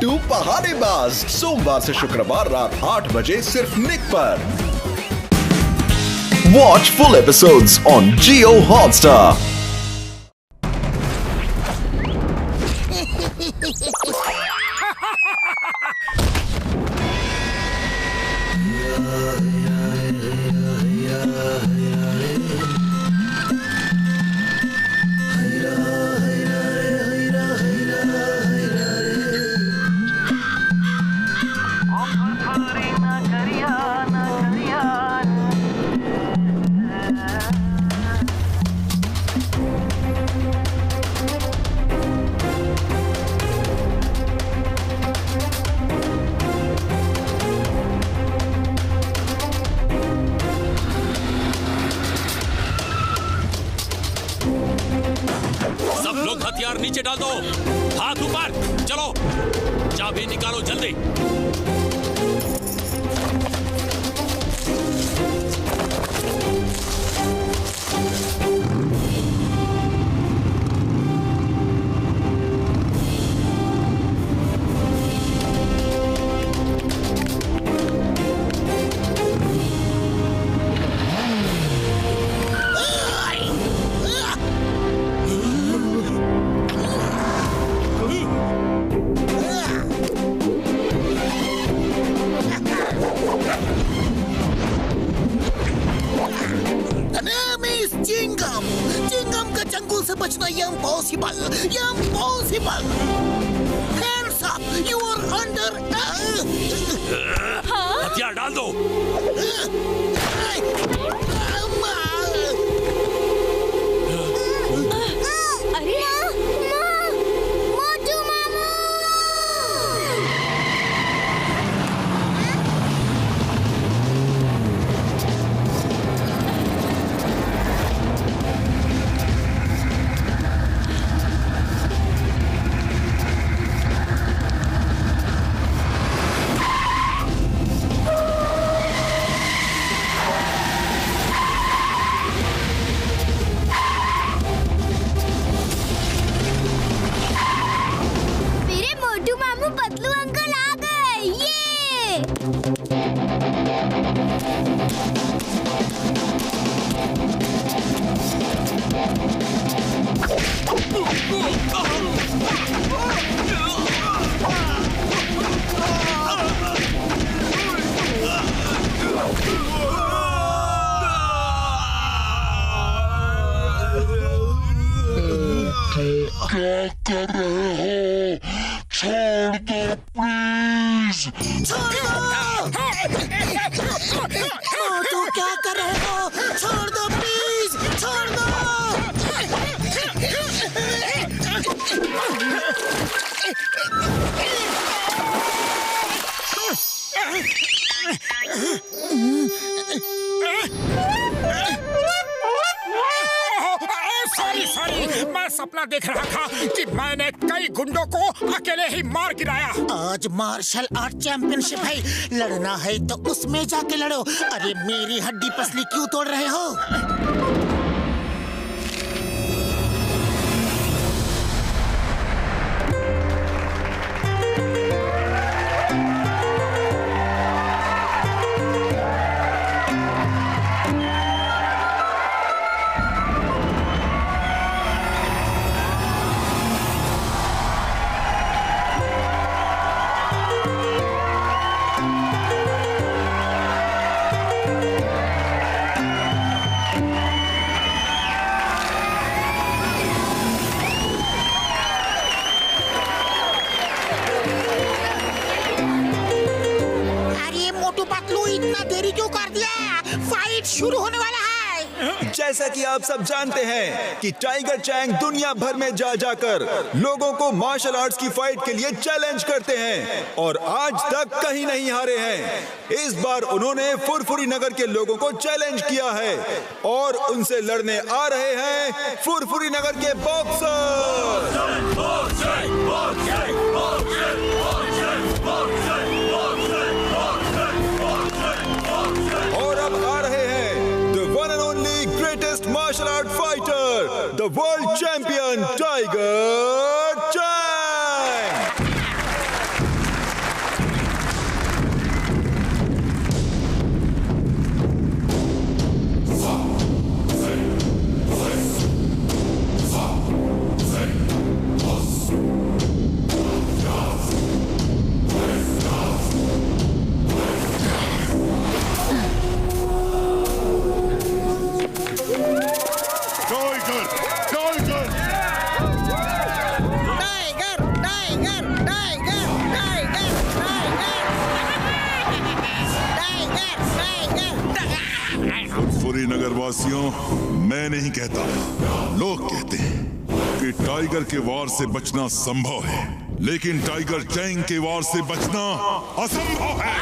To पहाड़ीबाज, सोमवार से शुक्रवार रात 8 बजे सिर्फ निक पर। Watch full episodes on Jio Hotstar. हथियार नीचे डाल दो, हाथ ऊपर, चलो चाबी निकालो जल्दी। चिंगम का चंगुल से बचना impossible. Hands up, you are under। हथियार डाल दो। अरे मोटू मामू। पतलू अंकल आ गए। ये क्या कर रहे हो? छोड़ दो प्लीज। मोटू क्या कर रहे हो? छोड़ दो प्लीज, छोड़ दो। सॉरी, मैं सपना देख रहा था कि मैंने कई गुंडों को अकेले ही मार गिराया। आज मार्शल आर्ट चैंपियनशिप है, लड़ना है तो उसमें जाके लड़ो। अरे मेरी हड्डी पसली क्यों तोड़ रहे हो? इतना देरी क्यों कर दिया? फाइट शुरू होने वाला है। जैसा कि आप सब जानते हैं कि टाइगर चैंग दुनिया भर में जा जाकर लोगों को मार्शल आर्ट्स की फाइट के लिए चैलेंज करते हैं और आज तक कहीं नहीं हारे हैं। इस बार उन्होंने फुरफुरी नगर के लोगों को चैलेंज किया है और उनसे लड़ने आ रहे हैं फुरफुरी नगर के बॉक्सर। और अब आ रहे हैं the one and only greatest martial art fighter, the world champion Tiger Chang. वासियों, मैं नहीं कहता, लोग कहते हैं कि टाइगर के वार से बचना संभव है, लेकिन टाइगर चैंग के वार से बचना असंभव है।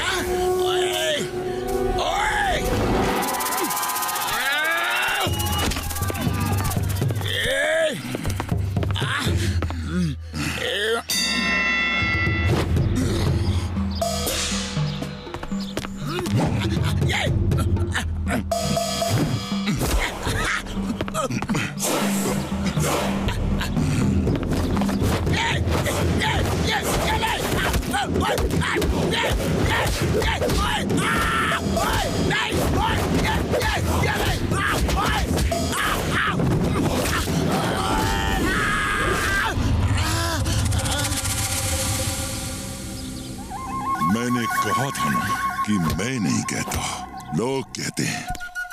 मैंने कहा था ना कि मैं नहीं कहता, लोग कहते हैं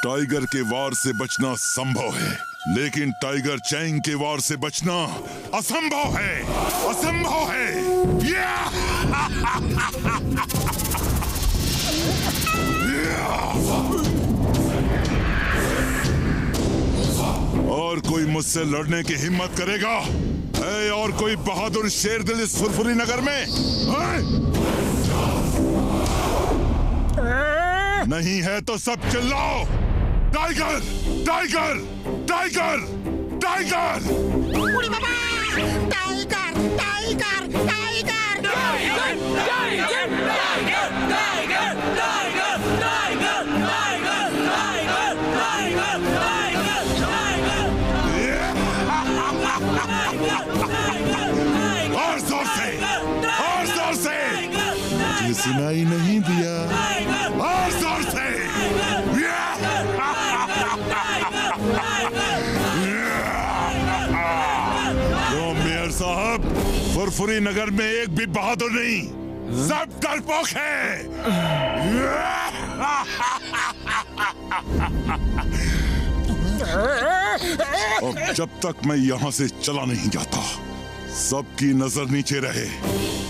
टाइगर के वार से बचना संभव है, लेकिन टाइगर चैंग के वार से बचना असंभव है, असंभव है। और कोई मुझसे लड़ने की हिम्मत करेगा? है और कोई बहादुर शेर दिल इस फुरफुरी नगर में? नहीं है तो सब चिल्लाओ, टाइगर, टाइगर, टाइगर, टाइगर! उड़ी बाबा! Tiger, tiger, tiger! Tiger, tiger, tiger, tiger, tiger, tiger, tiger, tiger, tiger! और जोर से, और जोर से! मुझे सुनाई नहीं दिया, और जोर से! तो मेयर साहब, फुरफुरी नगर में एक भी बहादुर नहीं, सब डरपोक है। अब जब तक मैं यहाँ से चला नहीं जाता, सबकी नजर नीचे रहे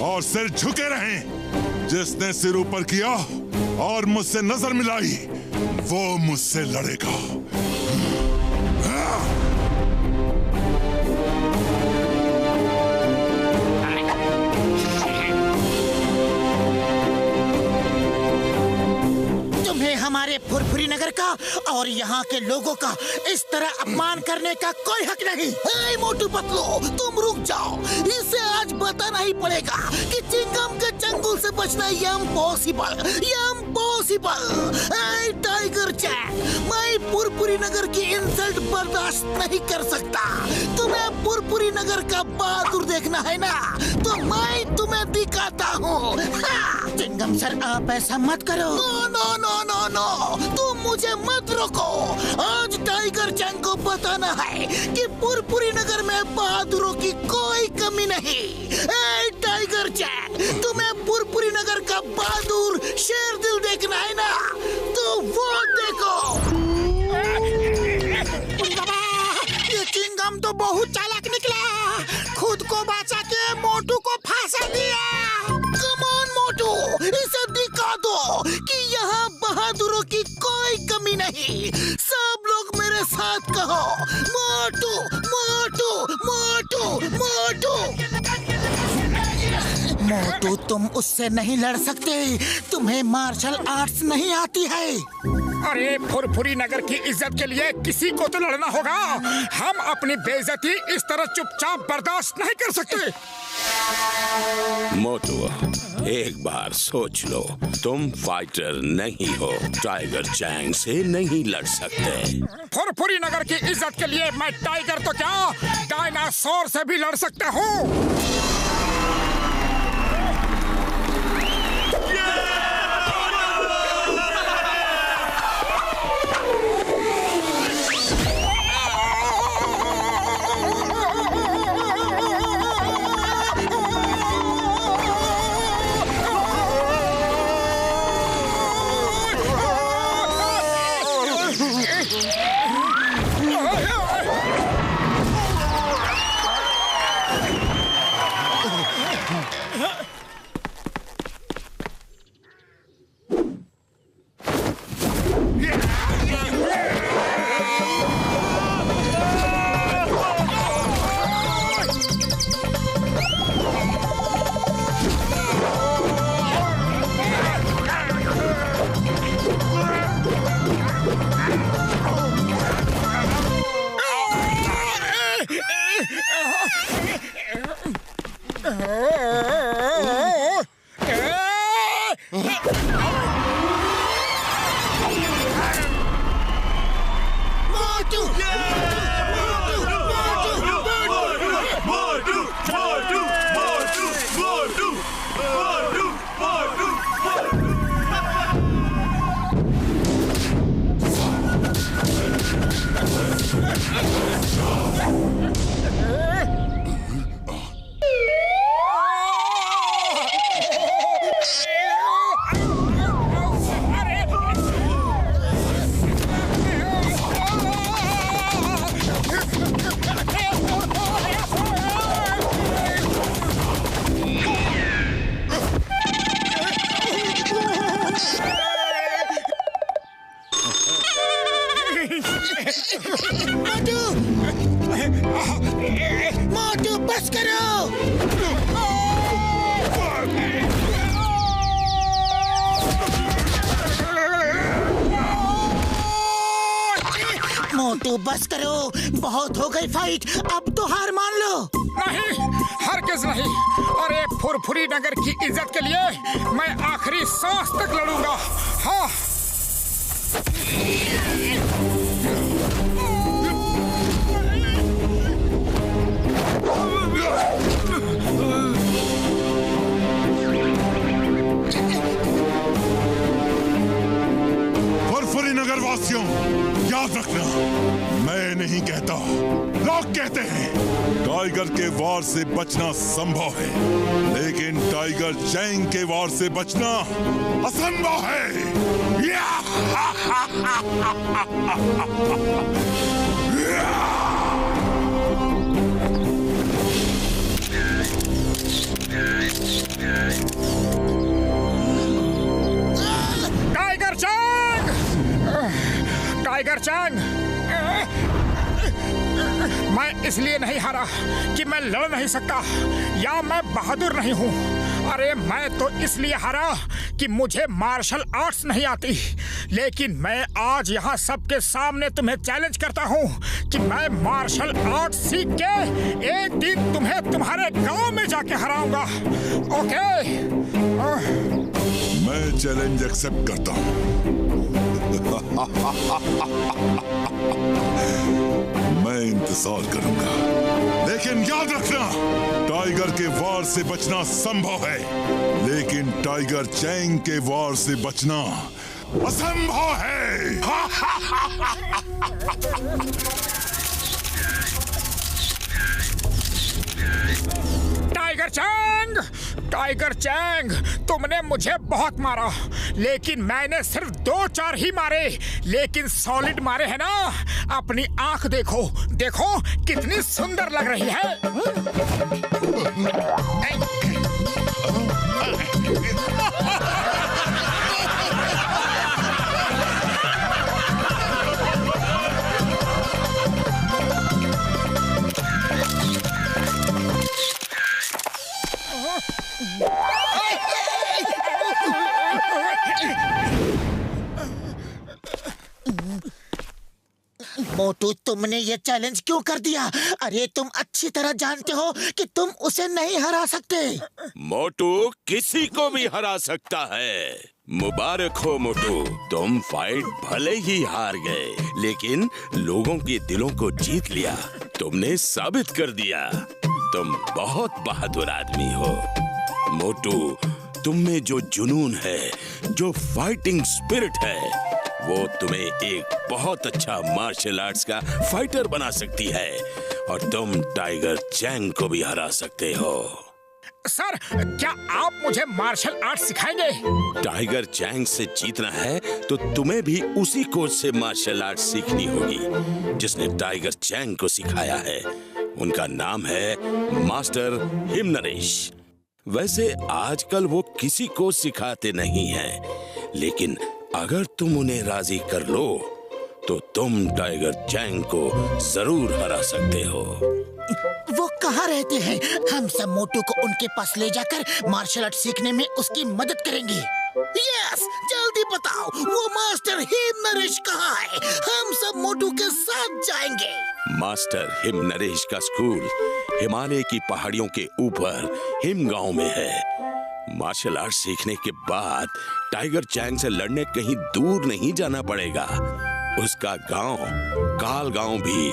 और सिर झुके रहें। जिसने सिर ऊपर किया और मुझसे नजर मिलाई, वो मुझसे लड़ेगा। हमारे फुरफुरी नगर का और यहाँ के लोगों का इस तरह अपमान करने का कोई हक नहीं। हे मोटू पतलू, तुम रुक जाओ। इसे आज बताना ही पड़ेगा कि चिंगम के चंगुल से बचना इम्पॉसिबल, इम्पॉसिबल। हे टाइगर चैंग, मैं फुरफुरी नगर की इंसल्ट बर्दाश्त नहीं कर सकता। तुम्हें फुरफुरी नगर का बहादुर देखना है ना, तो मैं तुम्हें दिखाता हूँ। चिंगम सर, आप ऐसा मत करो। No no no no no, तुम मुझे मत रोको। आज टाइगर चैंग को बताना है कि फुरफुरी नगर में बहादुरों की कोई कमी नहीं। ए टाइगर चैंग, तुम्हें फुरफुरी नगर का बहादुर शेर दिल देखना है ना, तो वो देखो। ये चिंगम तो बहुत चालाक निकला, खुद को बचा के मोटू को फांसा दिया। कम ऑन मोटू, इसे दिखा दो कि यहाँ बहादुरों की कोई कमी नहीं। सब लोग मेरे साथ कहो, मोटू, मोटू, मोटू, मोटू। मोटू, तुम उससे नहीं लड़ सकते, तुम्हें मार्शल आर्ट्स नहीं आती है। अरे फुरफुरी नगर की इज्जत के लिए किसी को तो लड़ना होगा। हम अपनी बेइज्जती इस तरह चुपचाप बर्दाश्त नहीं कर सकते। मोटू, एक बार सोच लो, तुम फाइटर नहीं हो, टाइगर चैंग से नहीं लड़ सकते। फुरफुरी नगर की इज्जत के लिए मैं टाइगर तो क्या, डायनासोर से भी लड़ सकता हूँ। मोटू! मोटू बस करो! मोटू बस करो, बहुत हो गई फाइट, अब तो हार मान लो। नहीं, हरगिज नहीं। अरे फुरफुरी नगर की इज्जत के लिए मैं आखिरी सांस तक लड़ूंगा। हाँ। फुरफुरी नगर वासियों, याद रखना, मैं नहीं कहता, लोग कहते हैं। टाइगर के वार से बचना संभव है, लेकिन टाइगर चैंग के वार से बचना असंभव है। Tiger Chang! Tiger Chang! मैं इसलिए नहीं हारा कि मैं लड़ नहीं सकता या मैं बहादुर नहीं हूँ। अरे मैं तो इसलिए हारा कि मुझे मार्शल आर्ट्स नहीं आती। लेकिन मैं आज यहाँ सबके सामने तुम्हें चैलेंज करता हूँ कि मैं मार्शल आर्ट्स सीख के एक दिन तुम्हें तुम्हारे गांव में जाके हराऊंगा। ओके? मैं चैलेंज एक्सेप्ट करता हूँ। मैं इंतजार करूंगा, लेकिन याद रखना, टाइगर के वार से बचना संभव है, लेकिन टाइगर चैंग के वार से बचना असंभव है। Tiger Chang! टाइगर चैंग, तुमने मुझे बहुत मारा, लेकिन मैंने सिर्फ 2-4 ही मारे, लेकिन सॉलिड मारे हैं ना। अपनी आंख देखो, देखो कितनी सुंदर लग रही है। मोटू, तुमने ये चैलेंज क्यों कर दिया? अरे तुम अच्छी तरह जानते हो कि तुम उसे नहीं हरा सकते। मोटू किसी को भी हरा सकता है। मुबारक हो मोटू, तुम फाइट भले ही हार गए, लेकिन लोगों के दिलों को जीत लिया। तुमने साबित कर दिया तुम बहुत बहादुर आदमी हो। मोटू, तुम में जो जुनून है, जो फाइटिंग स्पिरिट है, वो तुम्हें एक बहुत अच्छा मार्शल आर्ट्स का फाइटर बना सकती है, और तुम टाइगर चैंग को भी हरा सकते हो। सर, क्या आप मुझे मार्शल आर्ट्स सिखाएंगे? टाइगर चैंग से जीतना है तो तुम्हें भी उसी कोच से मार्शल आर्ट्स सीखनी होगी जिसने टाइगर चैंग को सिखाया है। उनका नाम है मास्टर हिमनरेश। वैसे आजकल वो किसी को सिखाते नहीं हैं, लेकिन अगर तुम उन्हें राजी कर लो तो तुम टाइगर चैंग को जरूर हरा सकते हो। वो कहाँ रहते हैं? हम सब मोटू को उनके पास ले जाकर मार्शल आर्ट सीखने में उसकी मदद करेंगे। यस, जल्दी बताओ, वो मास्टर हिमनरेश कहाँ है? हम सब मोटू के साथ जाएंगे। मास्टर हिमनरेश का स्कूल हिमालय की पहाड़ियों के ऊपर हिम गांव में है। मार्शल आर्ट सीखने के बाद टाइगर चैंग से लड़ने कहीं दूर नहीं जाना पड़ेगा। उसका गांव काल गांव भी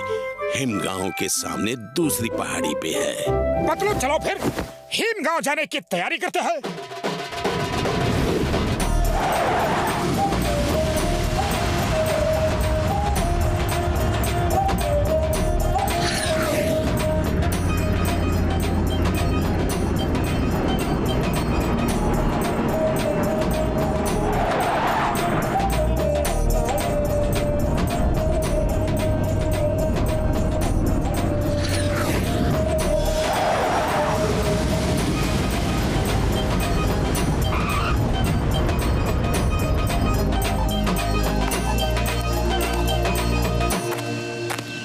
हिम गांव के सामने दूसरी पहाड़ी पे है। पतलू चलो फिर हिम गांव जाने की तैयारी करते हैं।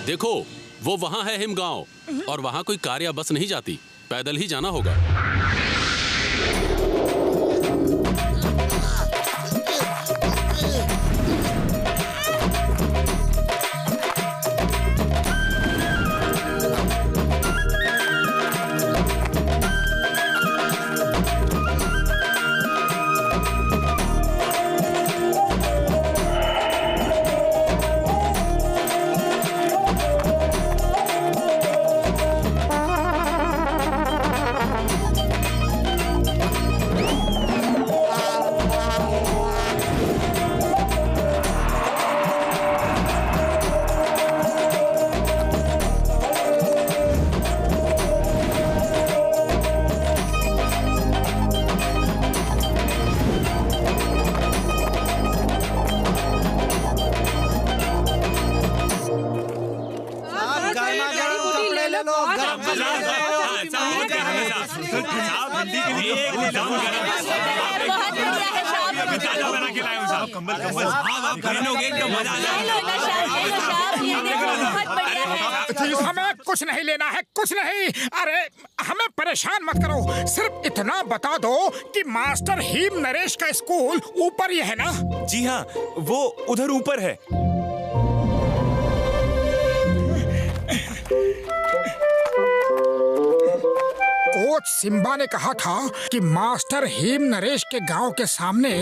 देखो वो वहाँ है हिमगांव, और वहाँ कोई कार या बस नहीं जाती, पैदल ही जाना होगा। हमें कुछ नहीं लेना है, कुछ नहीं। अरे हमें परेशान मत करो, सिर्फ इतना बता दो कि मास्टर हिम नरेश का स्कूल ऊपर ही है ना? जी हाँ, वो उधर ऊपर है। कोच सिम्बा ने कहा था कि मास्टर हिम नरेश के गांव के सामने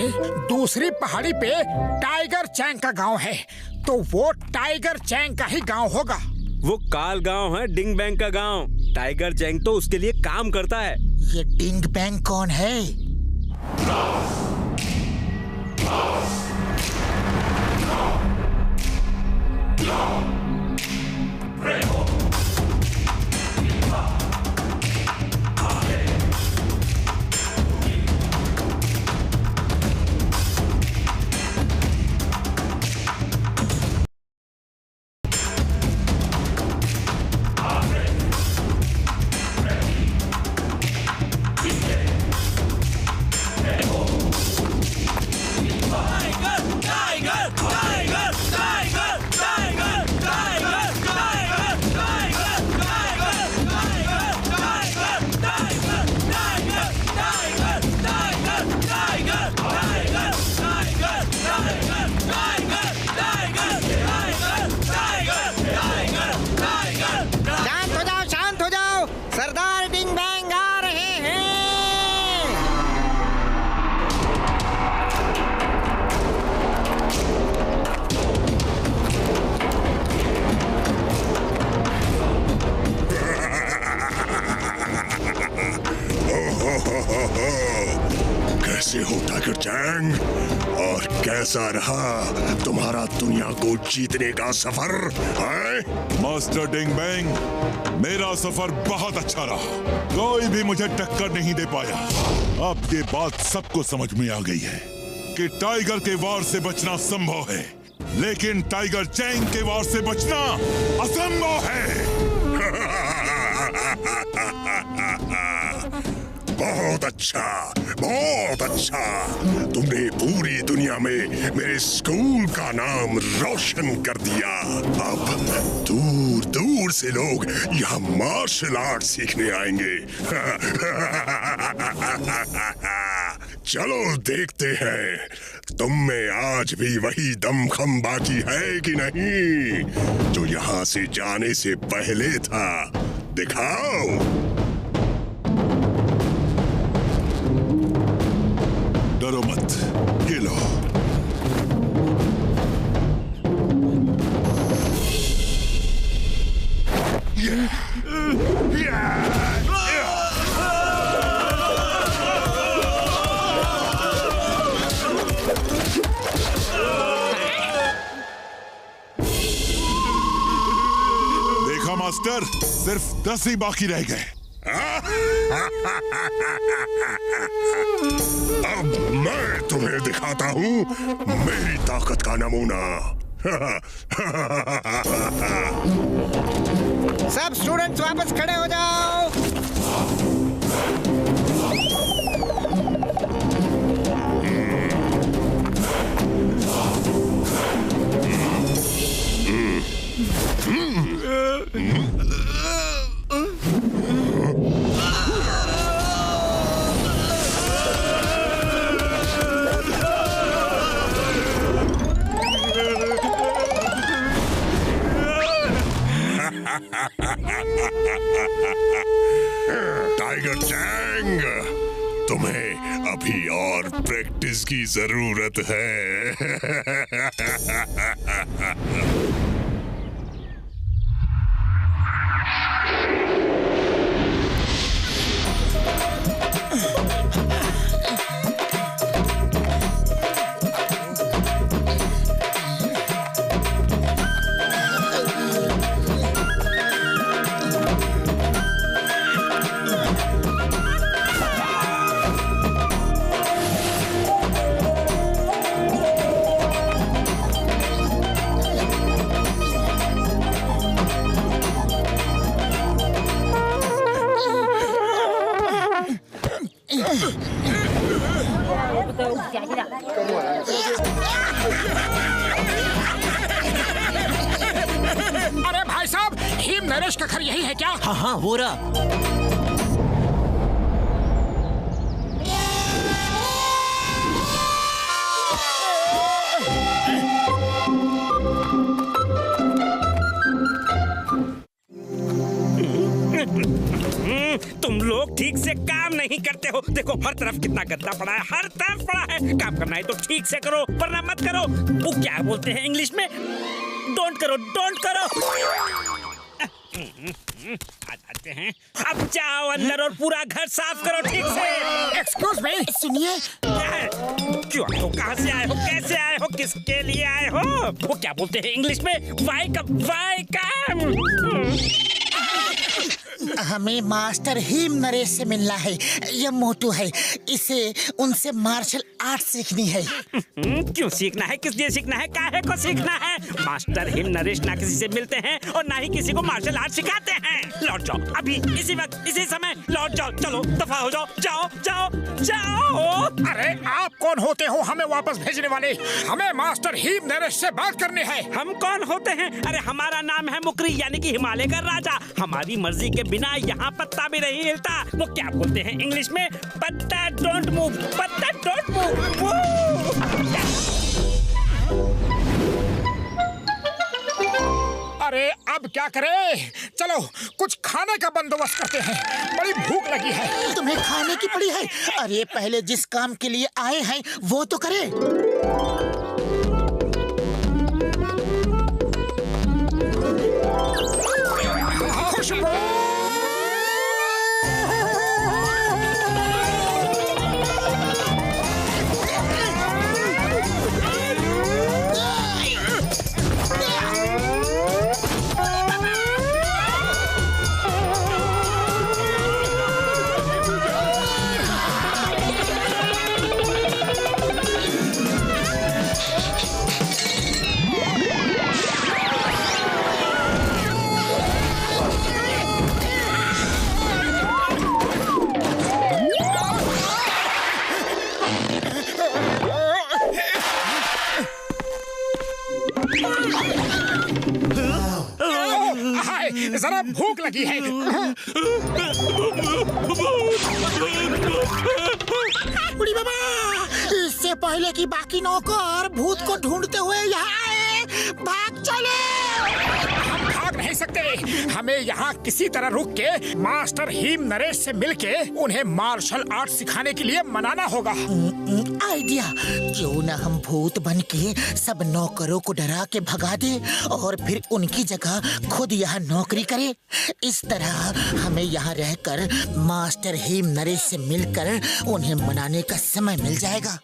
दूसरी पहाड़ी पे टाइगर चैंग का गांव है, तो वो टाइगर चैंग का ही गांव होगा। वो काल गांव है, डिंग बैंग का गांव। टाइगर चैंग तो उसके लिए काम करता है। ये डिंग बैंग कौन है? कैसे हो टाइगर चैंग? और कैसा रहा तुम्हारा दुनिया को जीतने का सफर है? मास्टर डिंग बैंग, मेरा सफर बहुत अच्छा रहा। कोई भी मुझे टक्कर नहीं दे पाया। अब ये बात सबको समझ में आ गई है कि टाइगर के वार से बचना संभव है, लेकिन टाइगर चैंग के वार से बचना असंभव है। बहुत अच्छा, बहुत अच्छा। तुमने पूरी दुनिया में मेरे स्कूल का नाम रोशन कर दिया। अब दूर दूर से लोग यहाँ मार्शल आर्ट सीखने आएंगे। चलो देखते हैं तुम में आज भी वही दमखम बाकी है कि नहीं जो यहाँ से जाने से पहले था। दिखाओ। डरो मत, ये लो। देखा मास्टर, सिर्फ 10 ही बाकी रह गए। अब मैं तुम्हें दिखाता हूँ मेरी ताकत का नमूना। सब स्टूडेंट्स वापस खड़े हो जाओ। टाइगर चैंग, तुम्हें अभी और प्रैक्टिस की जरूरत है। अरे भाई साहब, हिम नरेश का घर यही है क्या? हाँ हाँ, वो रहा। तुम लोग ठीक से काम नहीं करते हो। देखो हर तरफ कितना गंदा पड़ा है, हर तरफ पड़ा है। काम करना है तो ठीक से करो, वरना मत करो। वो क्या बोलते हैं इंग्लिश में? डोंट करो, डोंट करो। आ जाते हैं। अब जाओ अंदर और पूरा घर साफ करो ठीक से। एक्सक्यूज मी, सुनिए। क्यों आए हो? कहाँ से आए हो? कैसे आए हो? किसके लिए आए हो? वो क्या बोलते हैं इंग्लिश में? वाई कम। हमें मास्टर हिम नरेश से मिलना है। यह मोटू है, इसे उनसे मार्शल आर्ट सीखनी है। क्यों सीखना है? किस लिए सीखना है? काहे को सीखना है? मास्टर हिम नरेश ना किसी से मिलते हैं और ना ही किसी को मार्शल आर्ट सिखाते हैं। लौट जाओ अभी, इसी वक्त, इसी समय लौट जाओ। चलो दफा हो जाओ, जाओ जाओ जाओ। अरे आप कौन होते हो हमें वापस भेजने वाले? हमें मास्टर हिम नरेश से बात करनी है। हम कौन होते हैं? अरे हमारा नाम है मुकरी, यानी कि हिमालय का राजा। हमारी मर्जी के बिना यहाँ पत्ता भी नहीं हिलता। वो क्या बोलते हैं इंग्लिश में? पत्ता डोंट मूव, पत्ता डोंट मूव। अरे अब क्या करें? चलो कुछ खाने का बंदोबस्त करते हैं, बड़ी भूख लगी है। तुम्हें खाने की पड़ी है? अरे पहले जिस काम के लिए आए हैं वो तो करें। खुशबू! जरा भूख लगी है। बुढ़ी बाबा, इससे पहले कि बाकी नौकर भूत को ढूंढते हुए यहाँ आए, भाग चले। हम भाग भाग नहीं सकते। हमें यहाँ किसी तरह रुक के मास्टर हिम नरेश से मिलके उन्हें मार्शल आर्ट सिखाने के लिए मनाना होगा। आइडिया, क्यों ना हम भूत बन के सब नौकरों को डरा के भगा दे और फिर उनकी जगह खुद यहाँ नौकरी करे। इस तरह हमें यहाँ रहकर मास्टर हिम नरेश से मिलकर उन्हें मनाने का समय मिल जाएगा।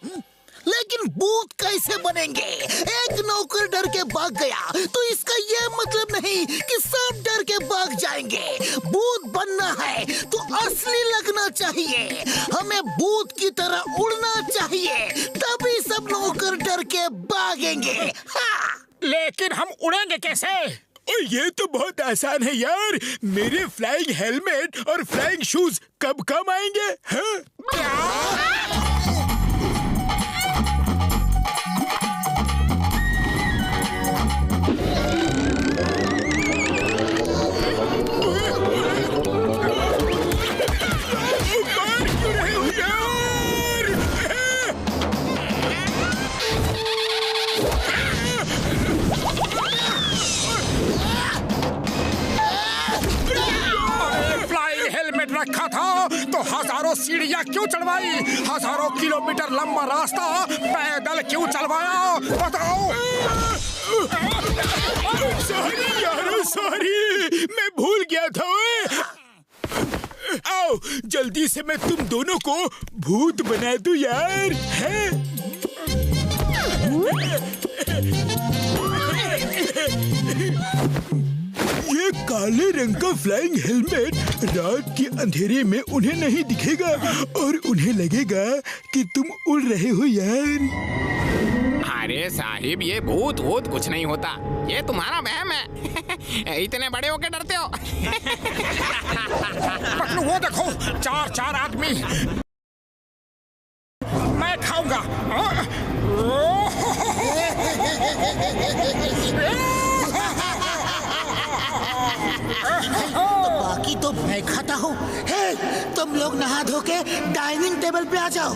लेकिन भूत कैसे बनेंगे? एक नौकर डर के भाग गया तो इसका ये मतलब नहीं कि सब डर के भाग जाएंगे। भूत बनना है तो असली लगना चाहिए। हमें भूत की तरह उड़ना चाहिए, तभी सब नौकर डर के भागेंगे। हाँ। लेकिन हम उड़ेंगे कैसे? ये तो बहुत आसान है यार। मेरे फ्लाइंग हेलमेट और फ्लाइंग शूज कब काम आएंगे? हाँ? क्या? रखा था तो हजारों सीढ़ियां क्यों चढ़वाई? हजारों किलोमीटर लंबा रास्ता पैदल क्यों चलवाया? बताओ। सॉरी यार, सॉरी, मैं भूल गया था। आओ जल्दी से मैं तुम दोनों को भूत बना दूं यार। है? ये काले रंग का फ्लाइंग हेलमेट रात के अंधेरे में उन्हें नहीं दिखेगा और उन्हें लगेगा कि तुम उड़ रहे हो यार। अरे साहिब, ये भूत वूत कुछ नहीं होता, ये तुम्हारा वहम है। इतने बड़े होके डरते हो। पतलू वो देखो, चार आदमी। मैं खाऊंगा। बाकी तो मैं खाता हूँ। हे, तुम लोग नहा धो के डाइनिंग टेबल पे आ जाओ।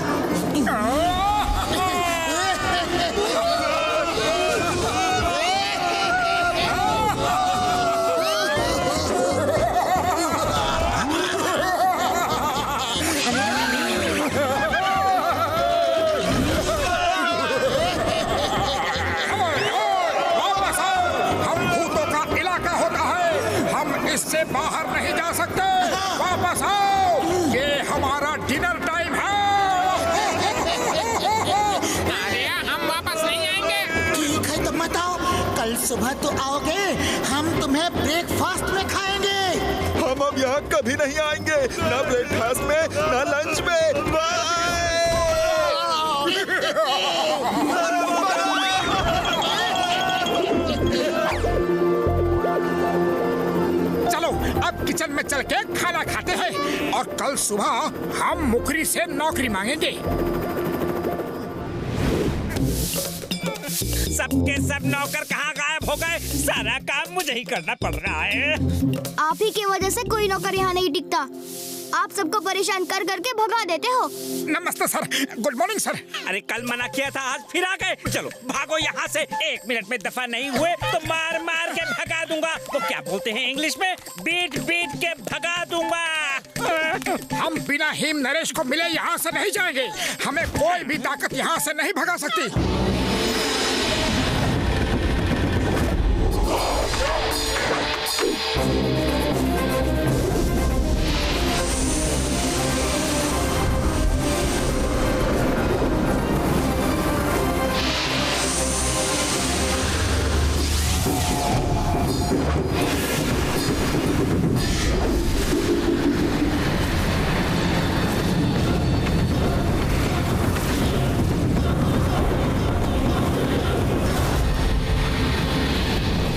इससे बाहर नहीं जा सकते। वापस आओ, ये हमारा डिनर टाइम है। अरे हम वापस नहीं आएंगे। ठीक है तो मत आओ, कल सुबह तो आओगे, हम तुम्हें ब्रेकफास्ट में खाएंगे। हम अब यहाँ कभी नहीं आएंगे, ना ब्रेकफास्ट में ना लंच में। अब किचन में चल के खाना खाते हैं और कल सुबह हम मुखरी से नौकरी मांगेंगे। सबके सब नौकर कहाँ गायब हो गए? सारा काम मुझे ही करना पड़ रहा है। आप ही की वजह से कोई नौकर यहाँ नहीं टिकता। आप सबको परेशान कर करके भगा देते हो। नमस्ते सर, गुड मॉर्निंग सर। अरे कल मना किया था, आज फिर आ गए। चलो भागो यहाँ से, 1 मिनट में दफा नहीं हुए तो मार मार के भगा दूंगा। वो क्या बोलते हैं इंग्लिश में, बीट बीट के भगा दूंगा। हम बिना हिम नरेश को मिले यहाँ से नहीं जाएंगे। हमें कोई भी ताकत यहाँ से नहीं भगा सकती।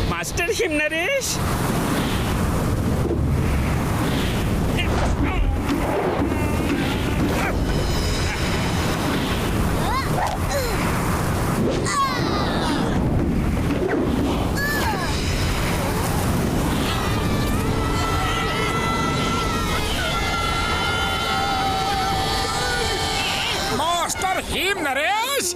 Master him Naresh, master him Naresh.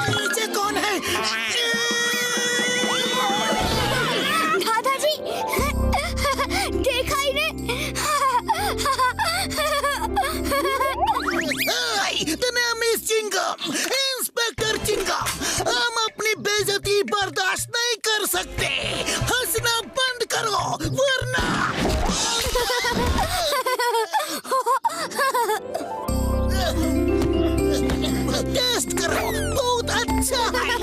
नीचे कौन है? दादाजी देखा ही ने। मिस चिंगम, इंस्पेक्टर चिंगम, हम अपनी बेइज्जती बर्दाश्त नहीं कर सकते। हंसना बंद करो वरना। टेस्ट करो, बहुत अच्छा है।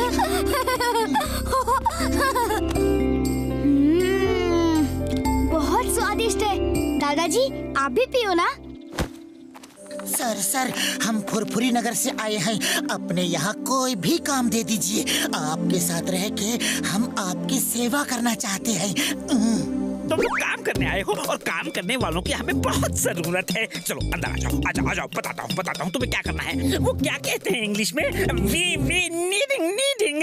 बहुत स्वादिष्ट है। दादाजी आप भी पियो ना। सर हम फुरफुरी नगर से आए हैं। अपने यहाँ कोई भी काम दे दीजिए। आपके साथ रह के हम आपकी सेवा करना चाहते हैं। तुम लोग काम करने आए हो और काम करने वालों की हमें बहुत जरूरत है। चलो अंदर आ जाओ बताता हूँ तुम्हें क्या करना है। वो क्या कहते हैं इंग्लिश में? We needing.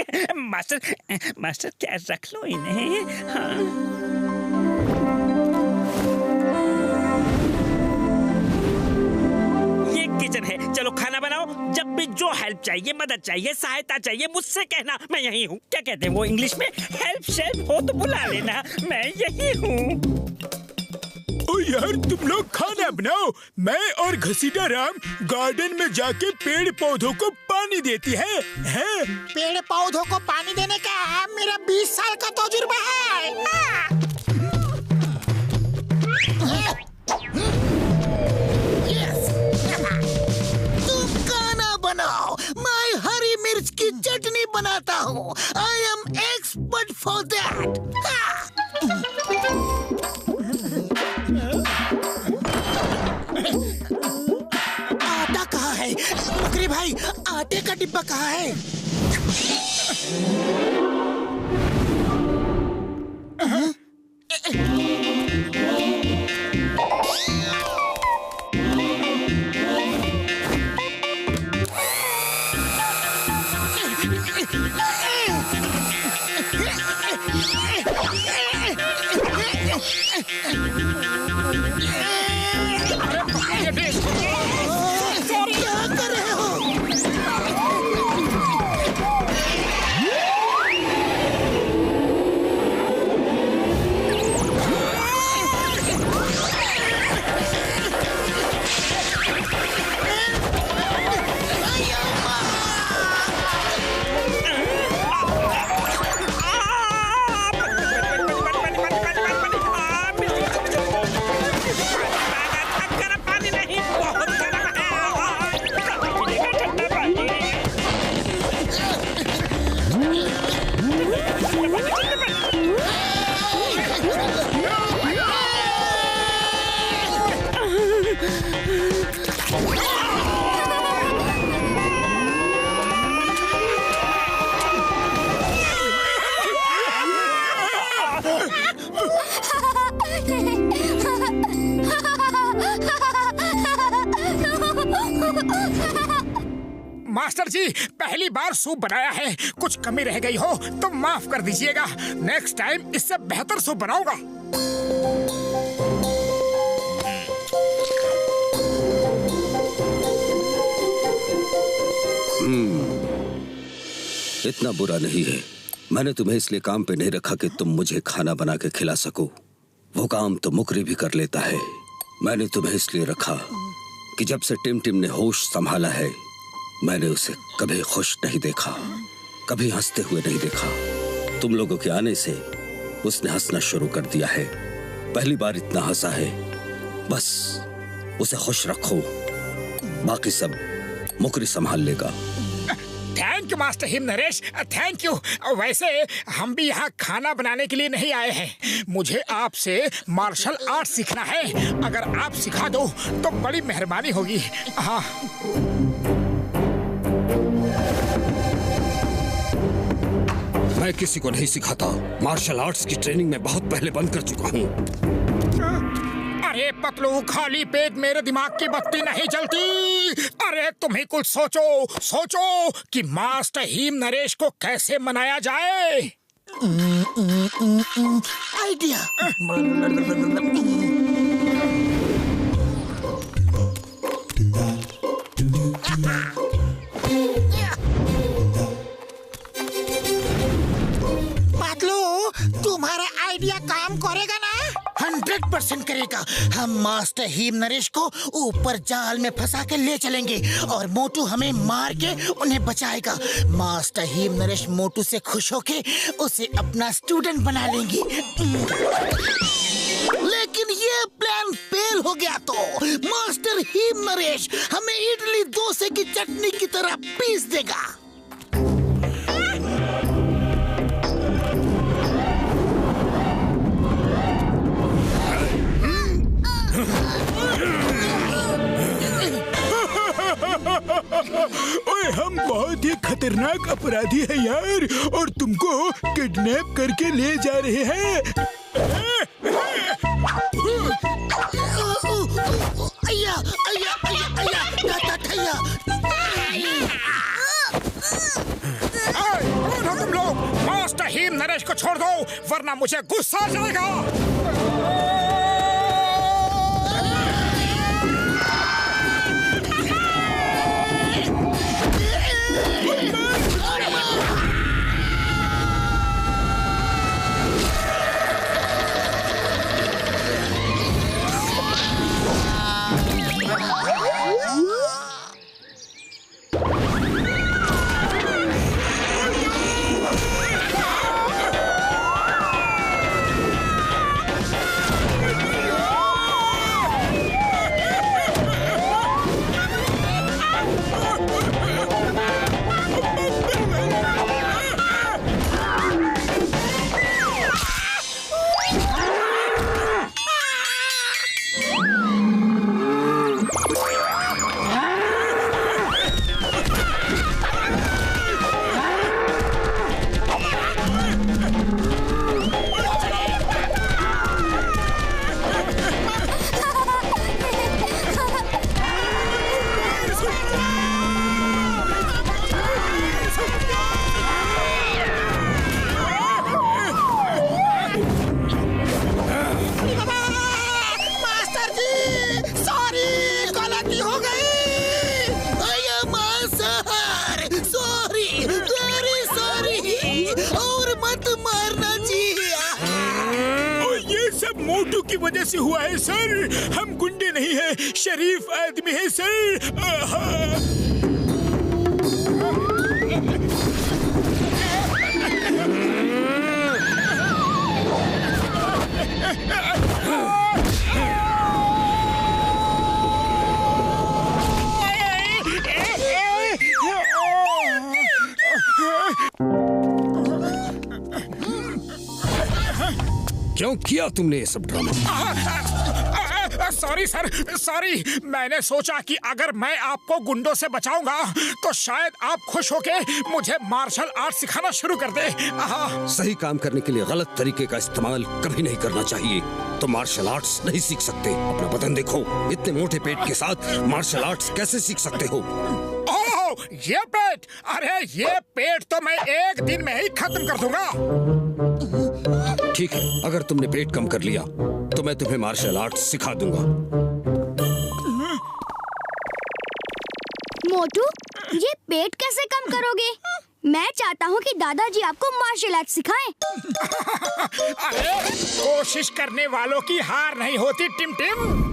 मास्टर क्या रख लो इन्हें। हाँ। किचन है, चलो खाना बनाओ। जब भी जो हेल्प चाहिए, मदद चाहिए, सहायता चाहिए, मुझसे कहना, मैं यही हूँ। क्या कहते हैं वो इंग्लिश में? हेल्प शेल्प हो तो बुला लेना, मैं यही हूँ। ओ यार तुम लोग खाना बनाओ, मैं और घसीटा राम गार्डन में जाके पेड़ पौधों को पानी देती है। पेड़ पौधों को पानी देने का मेरा 20 साल का तजुर्बा है। बनाओ, मैं हरी मिर्च की चटनी बनाता हूँ। I am expert for that. आटा कहाँ है? बकरी भाई, आटे का डिब्बा कहाँ है? क्या कर रहे हो? मास्टर जी, पहली बार सूप बनाया है, कुछ कमी रह गई हो तो माफ कर दीजिएगा। नेक्स्ट टाइम इससे बेहतर सूप बनाऊंगा। इतना बुरा नहीं है। मैंने तुम्हें इसलिए काम पे नहीं रखा कि तुम मुझे खाना बना के खिला सको। वो काम तो मुकरी भी कर लेता है। मैंने तुम्हें इसलिए रखा कि जब से टिम ने होश संभाला है, मैंने उसे कभी खुश नहीं देखा, कभी हंसते हुए नहीं देखा। तुम लोगों के आने से उसने हंसना शुरू कर दिया है। पहली बार इतना हंसा है। बस उसे खुश रखो, बाकी सब मुकरी संभाल लेगा। Thank you master him Naresh, thank you. वैसे हम भी यहाँ खाना बनाने के लिए नहीं आए हैं। मुझे आपसे मार्शल आर्ट सीखना है। अगर आप सिखा दो तो बड़ी मेहरबानी होगी। हाँ। मैं किसी को नहीं सिखाता। मार्शल आर्ट्स की ट्रेनिंग में बहुत पहले बंद कर चुका हूँ। अरे पतलू, खाली पेट मेरे दिमाग की बत्ती नहीं जलती। अरे तुम ही कुछ सोचो कि मास्टर हिम नरेश को कैसे मनाया जाए। आइडिया। पतलू, तुम्हारा आइडिया काम करेगा ना? 100% करेगा। हम मास्टर हीम नरेश को ऊपर जाल में फंसा के ले चलेंगे और मोटू हमें मार के उन्हें बचाएगा। मास्टर हीम नरेश मोटू से खुश होके उसे अपना स्टूडेंट बना लेंगे। लेकिन ये प्लान फेल हो गया तो मास्टर हीम नरेश हमें इडली डोसे की चटनी की तरह पीस देगा। ओए, हम बहुत ही खतरनाक अपराधी हैं यार, और तुमको किडनैप करके ले जा रहे हैं। अय्या, अय्या, अय्या, अय्या, अय्या। कौन हो तुम लोग? मास्टर हीम नरेश को छोड़ दो, वरना मुझे गुस्सा आ जाएगा। मोटू की वजह से हुआ है सर। हम गुंडे नहीं हैं, शरीफ आदमी है सर। क्यों किया तुमने ये सब ड्रामा? Sorry sir, sorry. मैंने सोचा कि अगर मैं आपको गुंडों से बचाऊंगा तो शायद आप खुश होके मुझे मार्शल आर्ट सिखाना शुरू कर दे। सही काम करने के लिए गलत तरीके का इस्तेमाल कभी नहीं करना चाहिए। तो मार्शल आर्ट्स नहीं सीख सकते। अपना बदन देखो, इतने मोटे पेट के साथ मार्शल आर्ट्स कैसे सीख सकते हो? ओह, ये पेट! अरे ये पेट तो मैं एक दिन में ही खत्म कर दूंगा। ठीक है, अगर तुमने पेट कम कर लिया तो मैं तुम्हें मार्शल आर्ट्स सिखा दूंगा। मोटू, ये पेट कैसे कम करोगे? मैं चाहता हूँ कि दादाजी आपको मार्शल आर्ट सिखाएं। अरे कोशिश करने वालों की हार नहीं होती टिम टिम।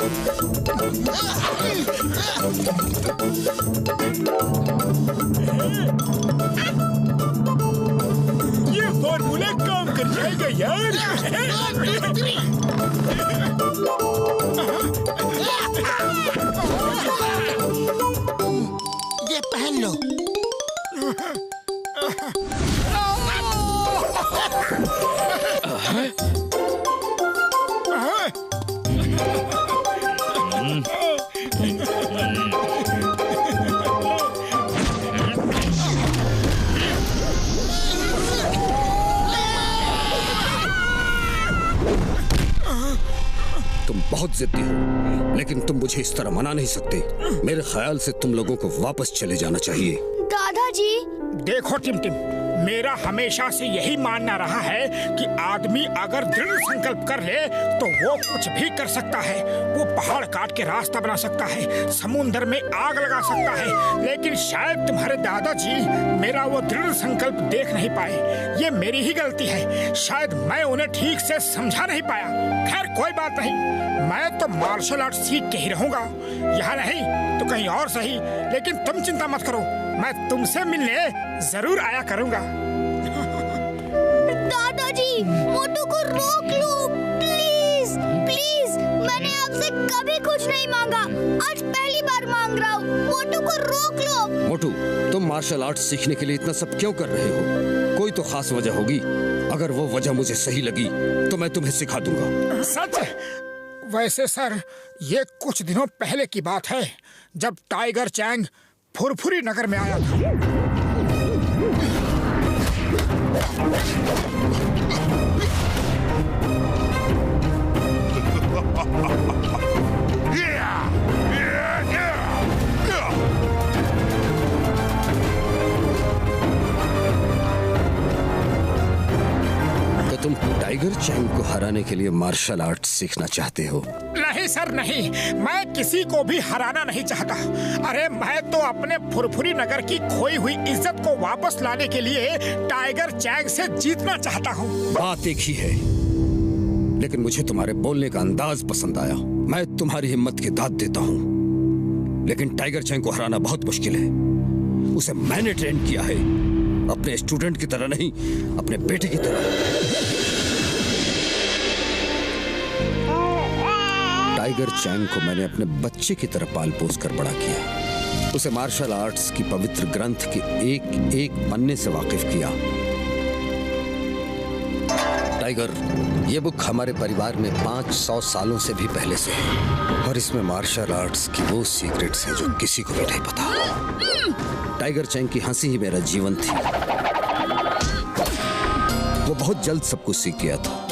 ये फॉर्मूला काम कर जाएगा यार। ये पहन लो। तुम बहुत जिद्दी हो, लेकिन तुम मुझे इस तरह मना नहीं सकते। मेरे ख्याल से तुम लोगों को वापस चले जाना चाहिए। दादाजी, देखो टिमटिम, मेरा हमेशा से यही मानना रहा है कि आदमी अगर दृढ़ संकल्प कर ले तो वो कुछ भी कर सकता है। वो पहाड़ काट के रास्ता बना सकता है, समुद्र में आग लगा सकता है, लेकिन शायद तुम्हारे दादाजी मेरा वो दृढ़ संकल्प देख नहीं पाए। ये मेरी ही गलती है, शायद मैं उन्हें ठीक से समझा नहीं पाया। खैर कोई बात नहीं, मैं तो मार्शल आर्ट सीख के ही रहूंगा, यहाँ नहीं तो कहीं और सही। लेकिन तुम चिंता मत करो, मैं तुमसे मिलने जरूर आया करूंगा। दादाजी, मोटू को रोक लो प्लीज प्लीज। मैंने आपसे कभी कुछ नहीं मांगा, आज पहली बार मांग रहा हूँ। मोटू को रोक लो। मोटू, तुम मार्शल आर्ट सीखने के लिए इतना सब क्यों कर रहे हो? कोई तो खास वजह होगी। अगर वो वजह मुझे सही लगी तो मैं तुम्हें सिखा दूंगा। सच? वैसे सर, ये कुछ दिनों पहले की बात है, जब टाइगर चैंग फुरफुरी नगर में आया था। तो तुम टाइगर चैंग को हराने के लिए मार्शल आर्ट सीखना चाहते हो? नहीं सर नहीं, मैं किसी को भी हराना नहीं चाहता। अरे मैं तो अपने फुरफुरी नगर की खोई हुई इज्जत को वापस लाने के लिए टाइगर चैंग से जीतना चाहता हूँ। बात एक ही है, लेकिन मुझे तुम्हारे बोलने का अंदाज पसंद आया। मैं तुम्हारी हिम्मत की दाद देता हूँ, लेकिन टाइगर चैंग को हराना बहुत मुश्किल है। उसे मैंने ट्रेन किया है, अपने स्टूडेंट की तरह नहीं, अपने बेटे की तरह। टाइगर चैंग को मैंने अपने बच्चे की तरह पाल पोस कर बड़ा किया। उसे मार्शल आर्ट्स की पवित्र ग्रंथ के एक एक पन्ने से वाकिफ किया। टाइगर, ये बुक हमारे परिवार में 500 सालों से भी पहले से है, और इसमें मार्शल आर्ट्स की वो सीक्रेट्स हैं जो किसी को भी नहीं पता। टाइगर चैंग की हंसी ही मेरा जीवन थी। वो बहुत जल्द सब कुछ सीख गया था।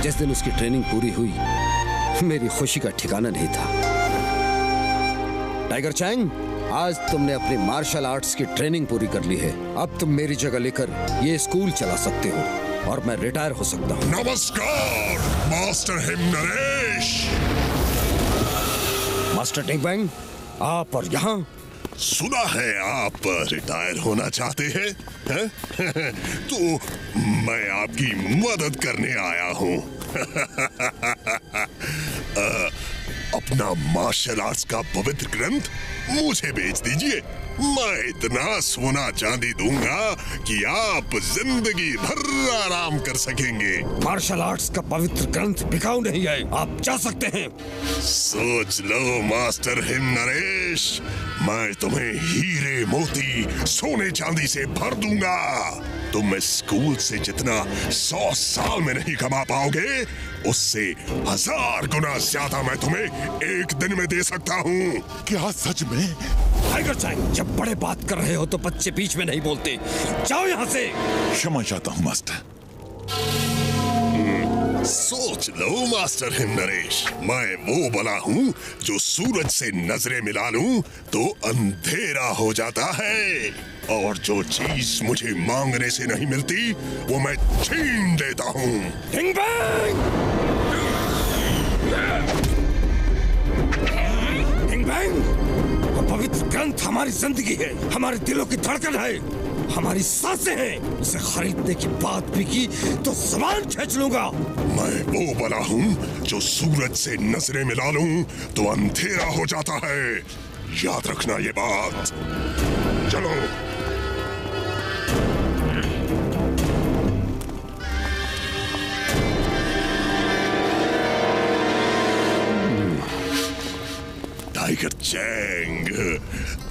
जिस दिन उसकी ट्रेनिंग पूरी हुई, मेरी खुशी का ठिकाना नहीं था। टाइगर चैंग, आज तुमने अपनी मार्शल आर्ट्स की ट्रेनिंग पूरी कर ली है। अब तुम मेरी जगह लेकर ये स्कूल चला सकते हो और मैं रिटायर हो सकता हूँ। नमस्कार मास्टर हिमनरेश। मास्टर टिंग बैंग, आप और यहाँ सुना है आप रिटायर होना चाहते हैं? तो मैं आपकी मदद करने आया हूँ। अपना मार्शल आर्ट्स का पवित्र ग्रंथ मुझे बेच दीजिए। मैं इतना सोना चांदी दूंगा कि आप जिंदगी भर आराम कर सकेंगे। मार्शल आर्ट्स का पवित्र ग्रंथ बिकाऊ नहीं है, आप जा सकते हैं। सोच लो मास्टर हिमनरेश, मैं तुम्हें हीरे मोती सोने चांदी से भर दूंगा। तुम इस स्कूल से जितना 100 साल में नहीं कमा पाओगे, उससे 1000 गुना ज्यादा मैं तुम्हें एक दिन में दे सकता हूँ। क्या सच में? टाइगर चैंग, जब बड़े बात कर रहे हो तो बच्चे बीच में नहीं बोलते। जाओ यहाँ से। क्षमा चाहता हूँ मास्टर। सोच लो मास्टर हिमनरेश, मैं वो बला हूँ जो सूरज से नजरें मिला लूं तो अंधेरा हो जाता है, और जो चीज मुझे मांगने से नहीं मिलती वो मैं छीन देता हूँ। टिंग बैंग! टिंग बैंग! वो पवित्र ग्रंथ हमारी जिंदगी है, हमारे दिलों की धड़कन है, हमारी सांसें हैं। उसे खरीदने की बात भी की तो ज़बान खींच लूंगा। मैं वो बला हूँ जो सूरज से नजरें मिला लूं तो अंधेरा हो जाता है। याद रखना ये बात। चलो। टाइगर चैंग,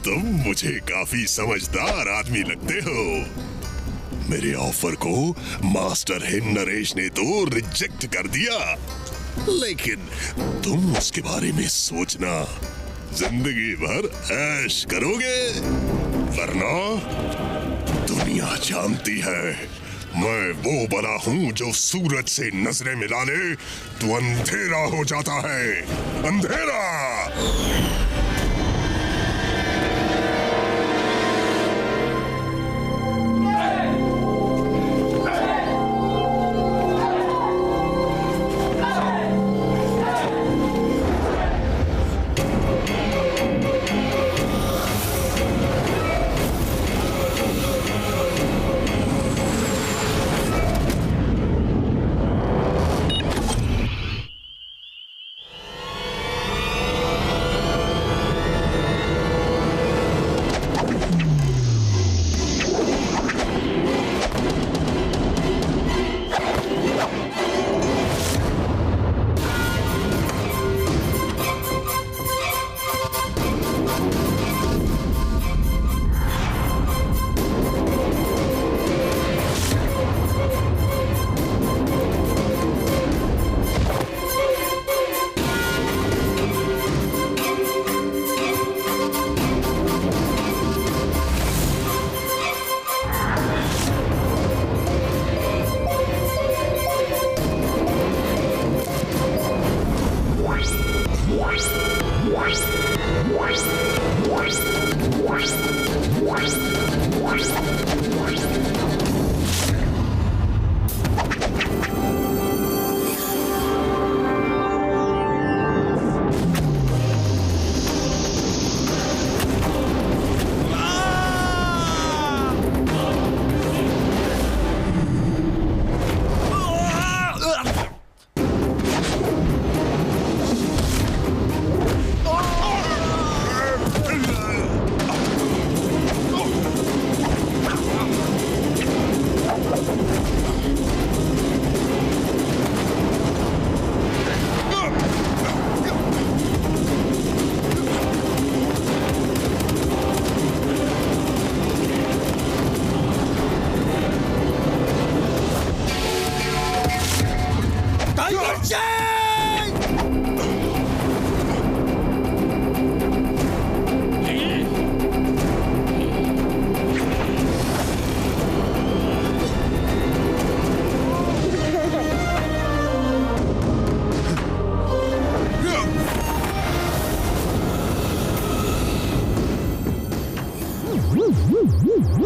तुम मुझे काफी समझदार आदमी लगते हो। मेरे ऑफर को मास्टर हिमनरेश ने तो रिजेक्ट कर दिया, लेकिन तुम उसके बारे में सोचना, जिंदगी भर ऐश करोगे, वरना दुनिया जानती है मैं वो बला हूँ जो सूरज से नजरें मिला ले तो अंधेरा हो जाता है। अंधेरा।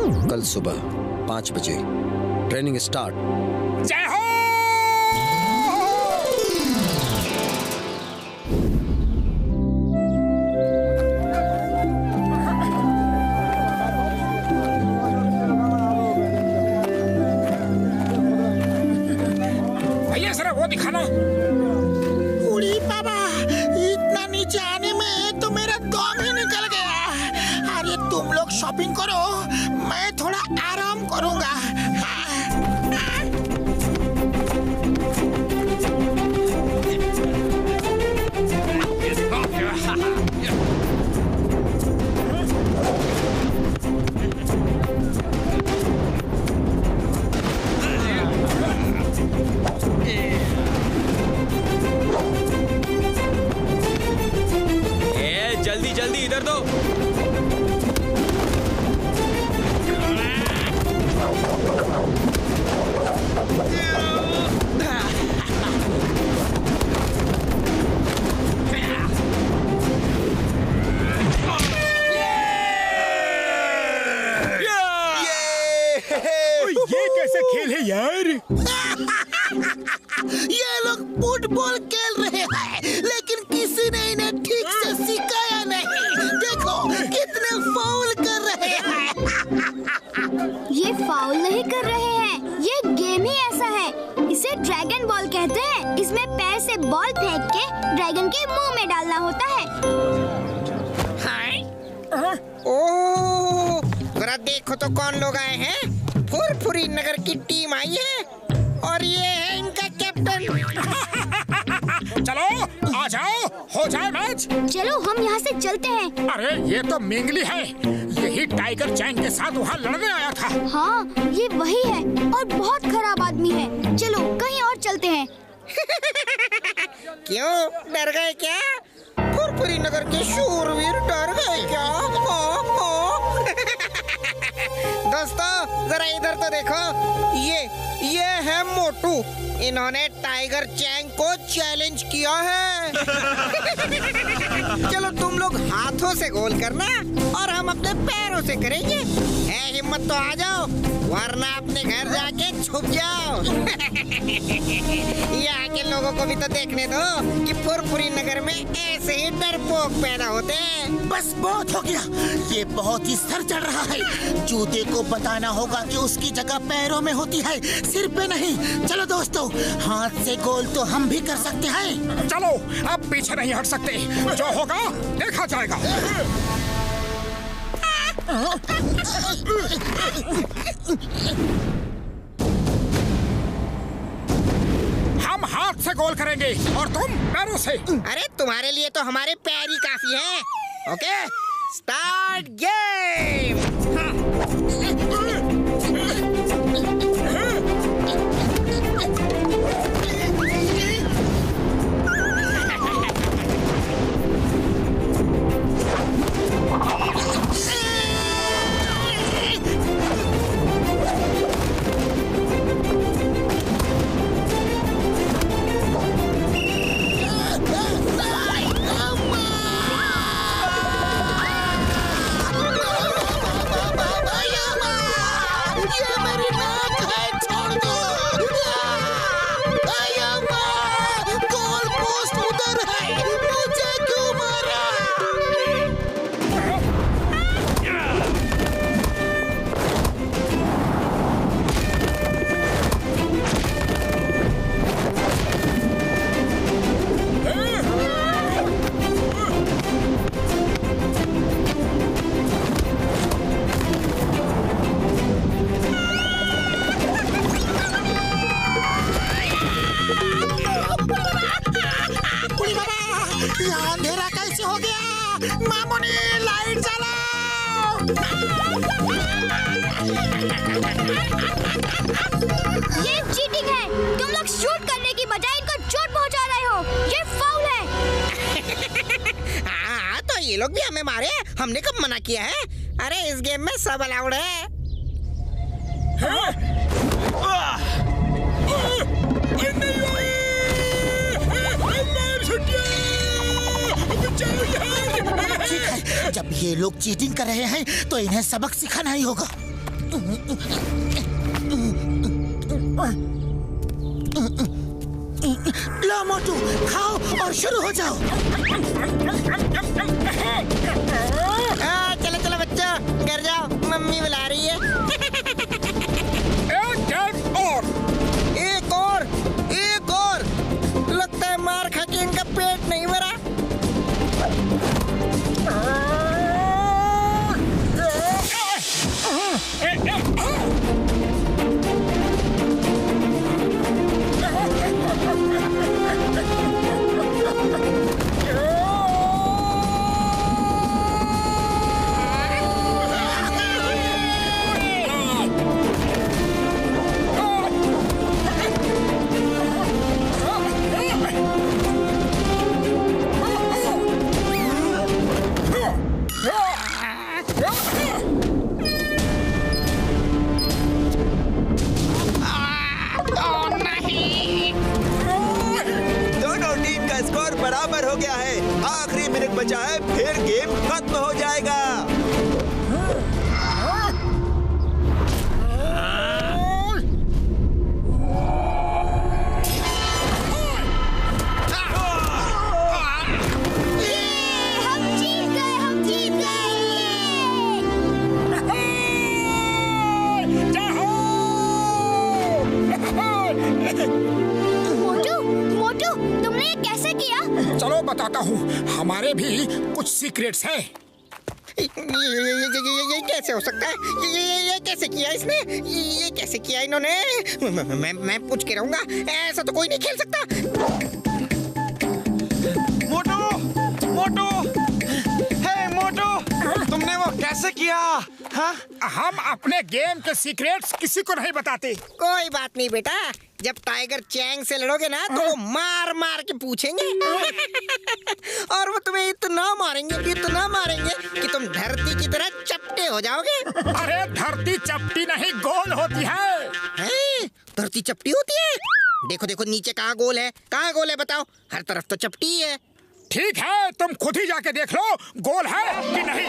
कल सुबह 5 बजे ट्रेनिंग स्टार्ट। जय हो। भैया जरा वो दिखाना। उड़ी बाबा, इतना नीचे आने में तो मेरा दम ही निकल गया। अरे तुम लोग शॉपिंग करो, मैं थोड़ा आराम करूंगा। जल्दी जल्दी इधर दो। ये कैसा खेल है यार? ये लोग फुटबॉल खेल रहे हैं, लेकिन किसी ने इन्हें ठीक से सिखाया नहीं। देखो कितने फाउल कर रहे हैं। ये फाउल नहीं कर रहे हैं, ये गेम ही ऐसा है। इसे ड्रैगन बॉल कहते हैं। इसमें पैर से बॉल फेंक के ड्रैगन के मुंह में डालना होता है। ओह, जरा देखो तो कौन लोग आए हैं। फुरफुरी नगर की टीम आई है और ये है इनका कैप्टन। चलो आ जाओ, हो जाए मैच। चलो हम यहाँ से चलते हैं। अरे ये तो मिंगली है, यही टाइगर चैंग के साथ वहाँ लड़ने आया था। हाँ, ये वही है और बहुत खराब आदमी है। चलो कहीं और चलते हैं। क्यों, डर गए क्या? फुरफुरी नगर के शूरवीर डर गए क्या? दोस्तों जरा इधर तो देखो, ये है मोटू। इन्होंने टाइगर चैंग को चैलेंज किया है। चलो तुम लोग हाथों से गोल करना और हम अपने पैरों से करेंगे। है हिम्मत तो आ जाओ, वरना अपने घर जाके छुप जाओ। यहाँ के लोगों को भी तो देखने दो कि फुरफुरी नगर में ऐसे ही डरपोक पैदा होते हैं। बस बहुत हो गया, ये बहुत ही सर चढ़ रहा है। जूते को बताना होगा कि उसकी जगह पैरों में होती है, सिर पे नहीं। चलो दोस्तों, हाथ से गोल तो हम भी कर सकते हैं। चलो अब पीछे नहीं हट सकते, जो होगा देखा जाएगा। हम हाथ से गोल करेंगे और तुम पैरों से। अरे तुम्हारे लिए तो हमारे पैर ही काफी हैं। Okay, start game. अंधेरा कैसे हो गया? मामूनी लाइट जलाओ। ये चीटिंग है। तुम लोग शूट करने की बजाय इनको चोट पहुंचा रहे हो। ये फाउल है। हाँ, तो ये लोग भी हमें मारे, हमने कब मना किया है? अरे इस गेम में सब अलाउड है। ठीक है, जब ये लोग चीटिंग कर रहे हैं तो इन्हें सबक सिखाना ही होगा। लो मोटू, खाओ और शुरू हो जाओ। चलो चलो बच्चों, घर जाओ, मम्मी बुला रही है। एक और। लगता है मार खा के इनका पेट नहीं भरा। बराबर हो गया है। आखिरी मिनट बचा है, फिर गेम खत्म हो जाएगा। चलो बताता हूँ, हमारे भी कुछ सीक्रेट्स हैं। ये कैसे हो सकता है? ये कैसे किया इसने? ये कैसे किया इन्होंने? मैं पूछ के रहूंगा, ऐसा तो कोई नहीं खेल सकता। मोटू, हे मोटू, तुमने वो कैसे किया? हाँ? हम अपने गेम के सीक्रेट्स किसी को नहीं बताते। कोई बात नहीं बेटा, जब टाइगर चैंग से लड़ोगे ना तो वो मार मार के पूछेंगे। और वो तुम्हें इतना मारेंगे कि तुम धरती की तरह चपटे हो जाओगे। अरे धरती चपटी नहीं, गोल होती है। धरती चपटी होती है? देखो देखो नीचे कहाँ गोल है, बताओ। हर तरफ तो चपटी है। ठीक है, तुम खुद ही जाके देख लो गोल है कि नहीं।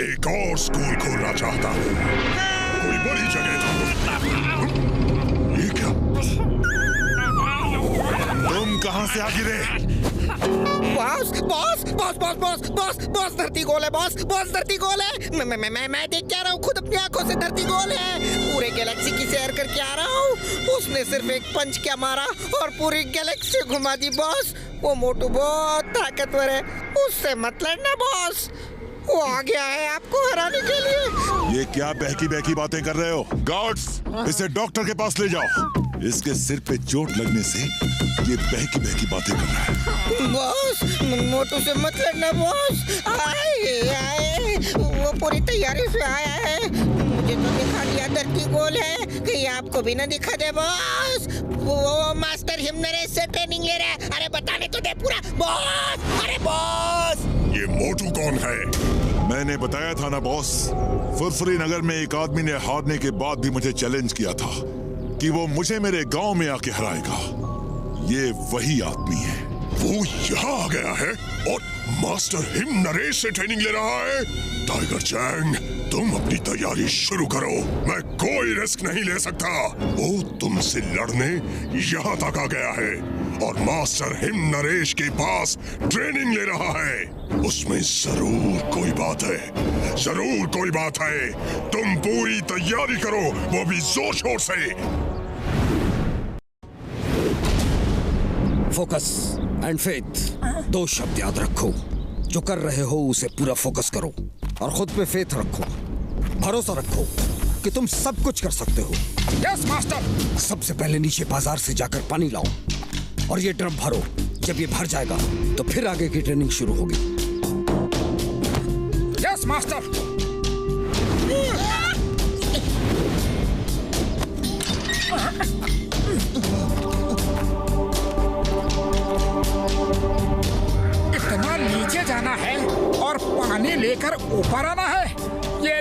एक और स्कूल खोलना चाहता हूँ, कोई बड़ी जगह। ये क्या? तुम कहाँ से आ गिरे? बॉस धरती गोल है। बॉस धरती गोल है। मैं देख के आ रहा हूँ, खुद अपनी आंखों से धरती गोल है। पूरे गैलेक्सी की सैर करके आ रहा हूँ। उसने सिर्फ एक पंच क्या मारा और पूरी गैलेक्सी घुमा दी। बॉस, वो मोटू बहुत ताकतवर है, उससे मत लड़ना बॉस। वो आ गया है आपको हराने के लिए। ये क्या बहकी बातें कर रहे हो? गार्ड्स, इसे डॉक्टर के पास ले जाओ। इसके सिर पे चोट लगने से ये बहकी बातें कर रहा है। बॉस, मोटू से मत लड़ना बॉस। आए, वो पूरी तैयारी से आया है। मुझे तो दिखा दिया धरती गोल है, कहीं आपको भी ना दिखा दे बॉस। वो मास्टर हिमनरेश से ट्रेनिंग ले रहा है। अरे बताने तो दे पूरा बॉस। अरे बॉस, ये मोटू कौन है? मैंने बताया था ना बॉस, फुरफुरी नगर में एक आदमी ने हारने के बाद भी मुझे चैलेंज किया था कि वो मुझे मेरे गांव में आके हराएगा। ये वही आदमी है। वो यहाँ आ गया है और मास्टर हिमनरेश से ट्रेनिंग ले रहा है। टाइगर चैंग, तुम अपनी तैयारी शुरू करो। मैं कोई रिस्क नहीं ले सकता। वो तुमसे लड़ने यहाँ तक आ गया है और मास्टर हिमनरेश के पास ट्रेनिंग ले रहा है। उसमें जरूर कोई बात है। तुम पूरी तैयारी करो, वो भी जोर शोर से। फोकस एंड फेथ, दो शब्द याद रखो। जो कर रहे हो उसे पूरा फोकस करो और खुद पे फेथ रखो। भरोसा रखो कि तुम सब कुछ कर सकते हो। Yes master. सबसे पहले नीचे बाजार से जाकर पानी लाओ और ये ड्रम भरो। जब ये भर जाएगा तो फिर आगे की ट्रेनिंग शुरू होगी। Yes master. इतना नीचे जाना है और पानी लेकर ऊपर आना है, ये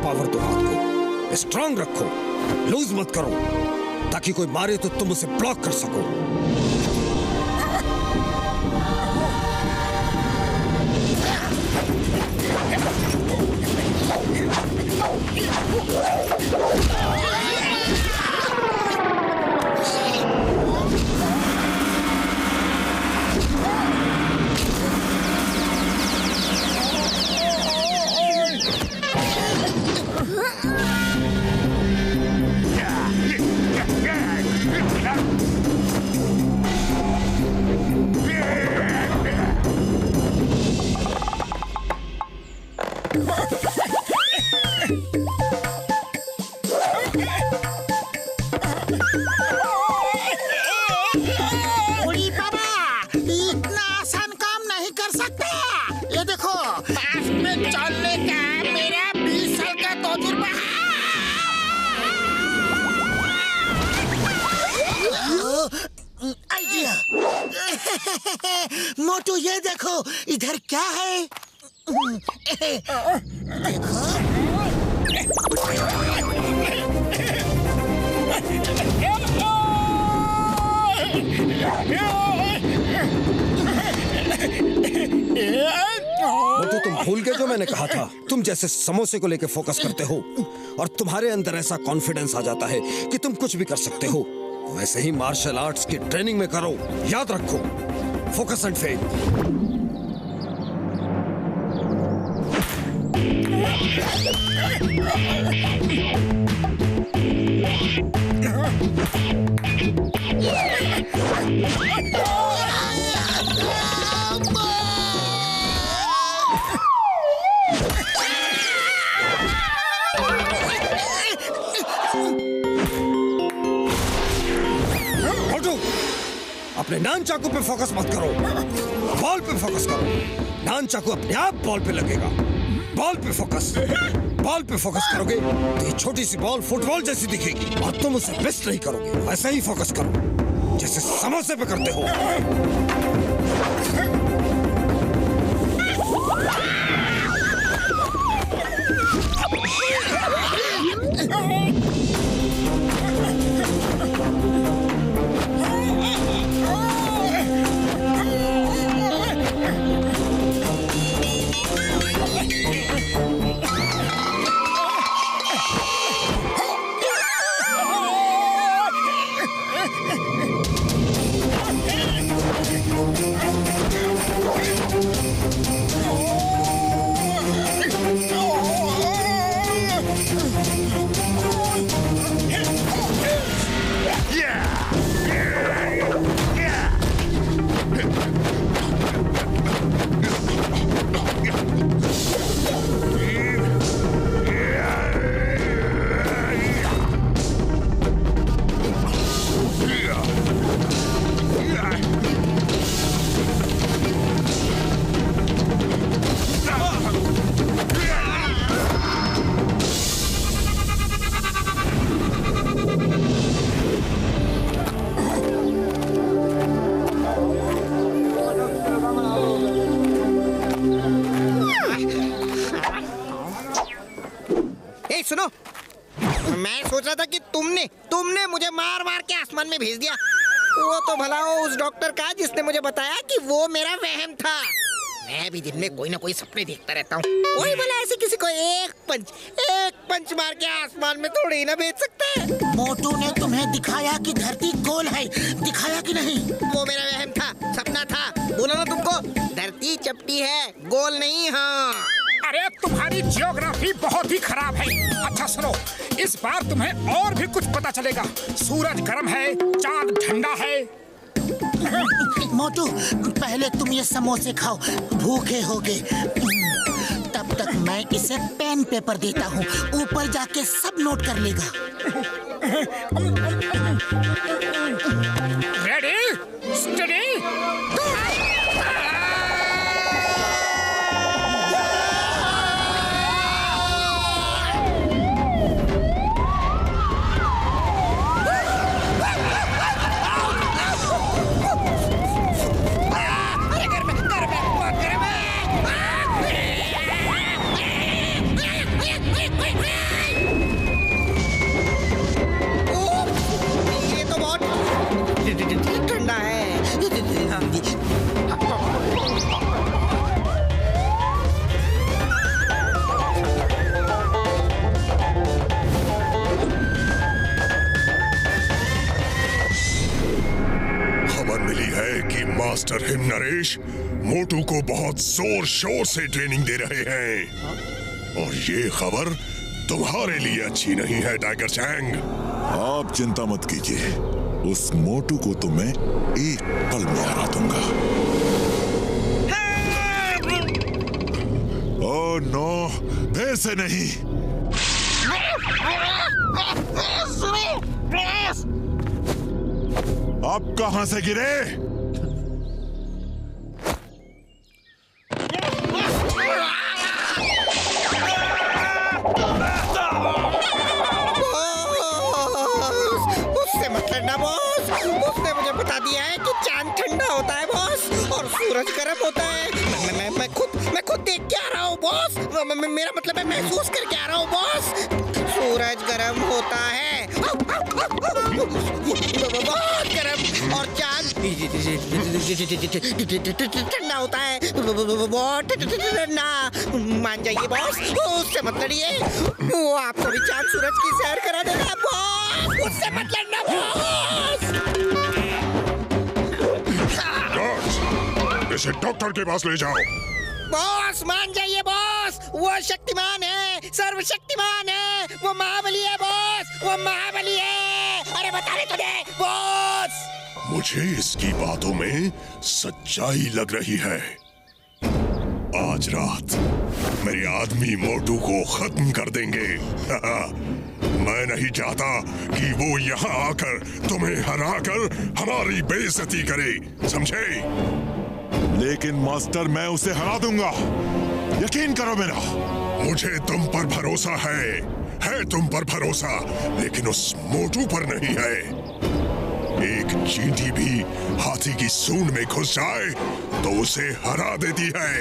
पावर दो हाथ को, स्ट्रांग रखो, लूज मत करो, ताकि कोई मारे तो तुम उसे ब्लॉक कर सको। मोटू ये देखो, इधर क्या है? देखो। मोटू, तुम भूल गए जो मैंने कहा था? तुम जैसे समोसे को लेकर फोकस करते हो और तुम्हारे अंदर ऐसा कॉन्फिडेंस आ जाता है कि तुम कुछ भी कर सकते हो, वैसे ही मार्शल आर्ट्स की ट्रेनिंग में करो। याद रखो, फोकस एंड फेथ। अपने नान चाकू पे फोकस मत करो, बॉल पे फोकस करो। नान चाकू अपने आप बॉल पे लगेगा। बॉल पे फोकस, बॉल पे फोकस करोगे तो ये छोटी सी बॉल फुटबॉल जैसी दिखेगी और तुम उसे मिस नहीं करोगे। वैसा ही फोकस करो जैसे समोसे पे करते हो। सुनो, मैं सोच रहा था कि तुमने मुझे मार मार के आसमान में भेज दिया। वो तो भला हो उस डॉक्टर का जिसने मुझे बताया कि वो मेरा वहम था। मैं भी दिन में कोई ना कोई सपने देखता रहता हूँ। वही भला ऐसे किसी को एक पंच मार के आसमान में थोड़ी ही ना भेज सकते हैं। मोटू ने तुम्हें दिखाया कि धरती गोल है, दिखाया कि नहीं? वो मेरा वहम था, सपना था। बोला ना तुमको, धरती चपटी है, गोल नहीं। हाँ, अरे तुम्हारी जियोग्राफी बहुत ही खराब है। अच्छा सुनो, इस बार तुम्हें और भी कुछ पता चलेगा। सूरज गर्म है, चांद ठंडा है। मोटू, पहले तुम ये समोसे खाओ, भूखे होगे। तब तक मैं इसे पेन पेपर देता हूँ, ऊपर जाके सब नोट कर लेगा। Ready, study. Wait! Master him Naresh Motu को बहुत जोर शोर से ट्रेनिंग दे रहे हैं और ये खबर तुम्हारे लिए अच्छी नहीं है टाइगर चैंग। आप चिंता मत कीजिए, उस मोटू को तो मैं एक पल में हरा दूंगा। ओह नो, वैसे नहीं। आप कहां से गिरे? उससे मत लड़ना बॉस, उसने मुझे बता दिया है कि चांद ठंडा होता है बॉस और सूरज गर्म होता है। मैं खुद देख के आ रहा हूँ बॉस। मेरा मतलब है महसूस करके आ रहा हूँ बॉस। सूरज गर्म होता है, बहुत गर्म, और चांद ठंडा होता है, बहुत ठंडा। मान जाइए बॉस, उससे मत लड़िए, वो आपको भी चांद सूरज की सैर करा देगा बॉस। उससे मत लड़ना बॉस। इसे डॉक्टर के पास ले जाओ। बॉस मान जाइए बॉस, वो शक्तिमान है, सर्वशक्तिमान है, वो महाबली है बॉस, वो महाबली है। अरे बता रहे तुझे बॉस। मुझे इसकी बातों में सच्चाई लग रही है। आज रात मेरे आदमी मोटू को खत्म कर देंगे। मैं नहीं चाहता कि वो यहाँ आकर तुम्हें हराकर हमारी बेइज्जती करे, समझे? लेकिन मास्टर, मैं उसे हरा दूंगा, यकीन करो मेरा। मुझे तुम पर भरोसा है तुम पर भरोसा, लेकिन उस मोटू पर नहीं है। एक चींटी भी हाथी की सूंड में घुस जाए तो उसे हरा देती है।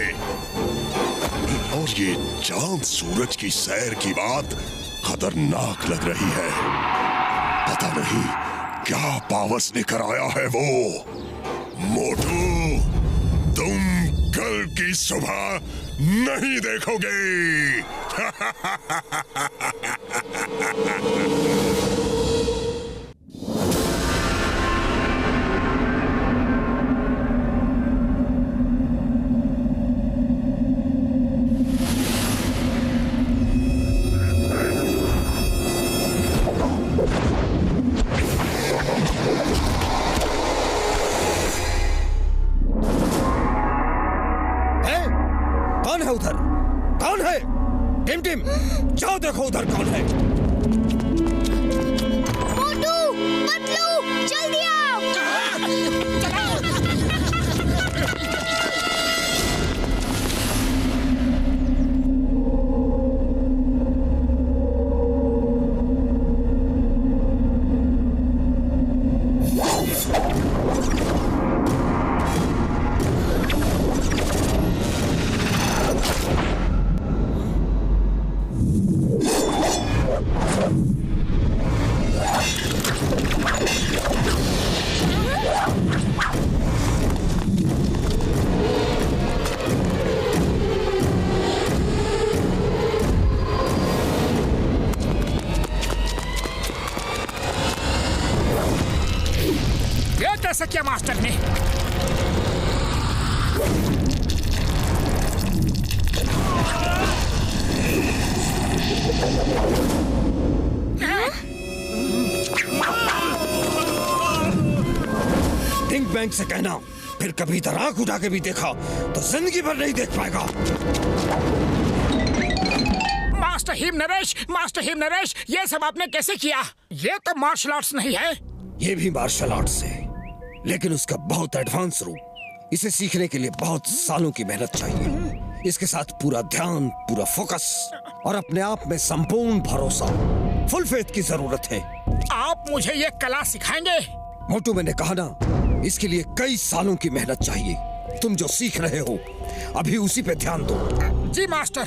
और ये चांद सूरज की सैर की बात खतरनाक लग रही है। पता नहीं क्या पावर्स लेकर आया है वो। मोटू, तुम कल की सुबह नहीं देखोगे। कौन है उधर? कौन है? टिम टिम, जाओ देखो उधर कौन है। मोटू, पतलू, जल्दी आओ। कैसे किया मास्टर ने? थिंक बैंक से कहना, फिर कभी इधर आंख उठा के भी देखा तो जिंदगी भर नहीं देख पाएगा। मास्टर हिम नरेश, ये सब आपने कैसे किया? ये तो मार्शल आर्ट्स नहीं है। ये भी मार्शल आर्ट्स है, लेकिन उसका बहुत एडवांस रूप। इसे सीखने के लिए बहुत सालों की मेहनत चाहिए। इसके साथ पूरा ध्यान, पूरा फोकस और अपने आप में संपूर्ण भरोसा, फुल फेथ की जरूरत है। आप मुझे ये कला सिखाएंगे? मोटू, मैंने कहा ना, इसके लिए कई सालों की मेहनत चाहिए। तुम जो सीख रहे हो अभी उसी पे ध्यान दो। जी मास्टर।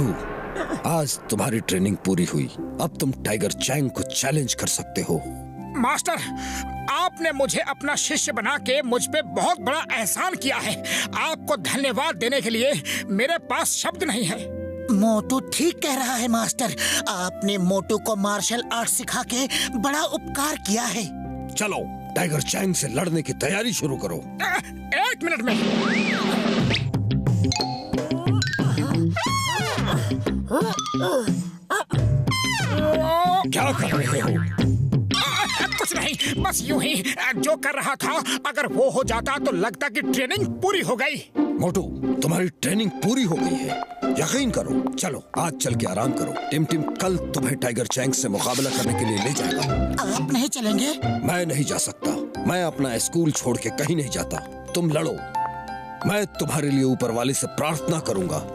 मोटू, आज तुम्हारी ट्रेनिंग पूरी हुई। अब तुम टाइगर चैंग को चैलेंज कर सकते हो। मास्टर, आपने मुझे अपना शिष्य बना के मुझ पे बहुत बड़ा एहसान किया है। आपको धन्यवाद देने के लिए मेरे पास शब्द नहीं है। मोटू ठीक कह रहा है मास्टर, आपने मोटू को मार्शल आर्ट सिखा के बड़ा उपकार किया है। चलो टाइगर चैंग से लड़ने की तैयारी शुरू करो। 1 मिनट में। क्या कर रहे हो? कुछ नहीं, बस यूं ही जो कर रहा था। अगर वो हो जाता तो लगता कि ट्रेनिंग पूरी हो गई। मोटू, तुम्हारी ट्रेनिंग पूरी हो गई है, यकीन करो। चलो आज चल के आराम करो। टिम टिम कल तुम्हें टाइगर चैंग से मुकाबला करने के लिए ले जाएगा। आप नहीं चलेंगे? मैं नहीं जा सकता। मैं अपना स्कूल छोड़ के कहीं नहीं जाता। तुम लड़ो, मैं तुम्हारे लिए ऊपर वाले से प्रार्थना करूंगा।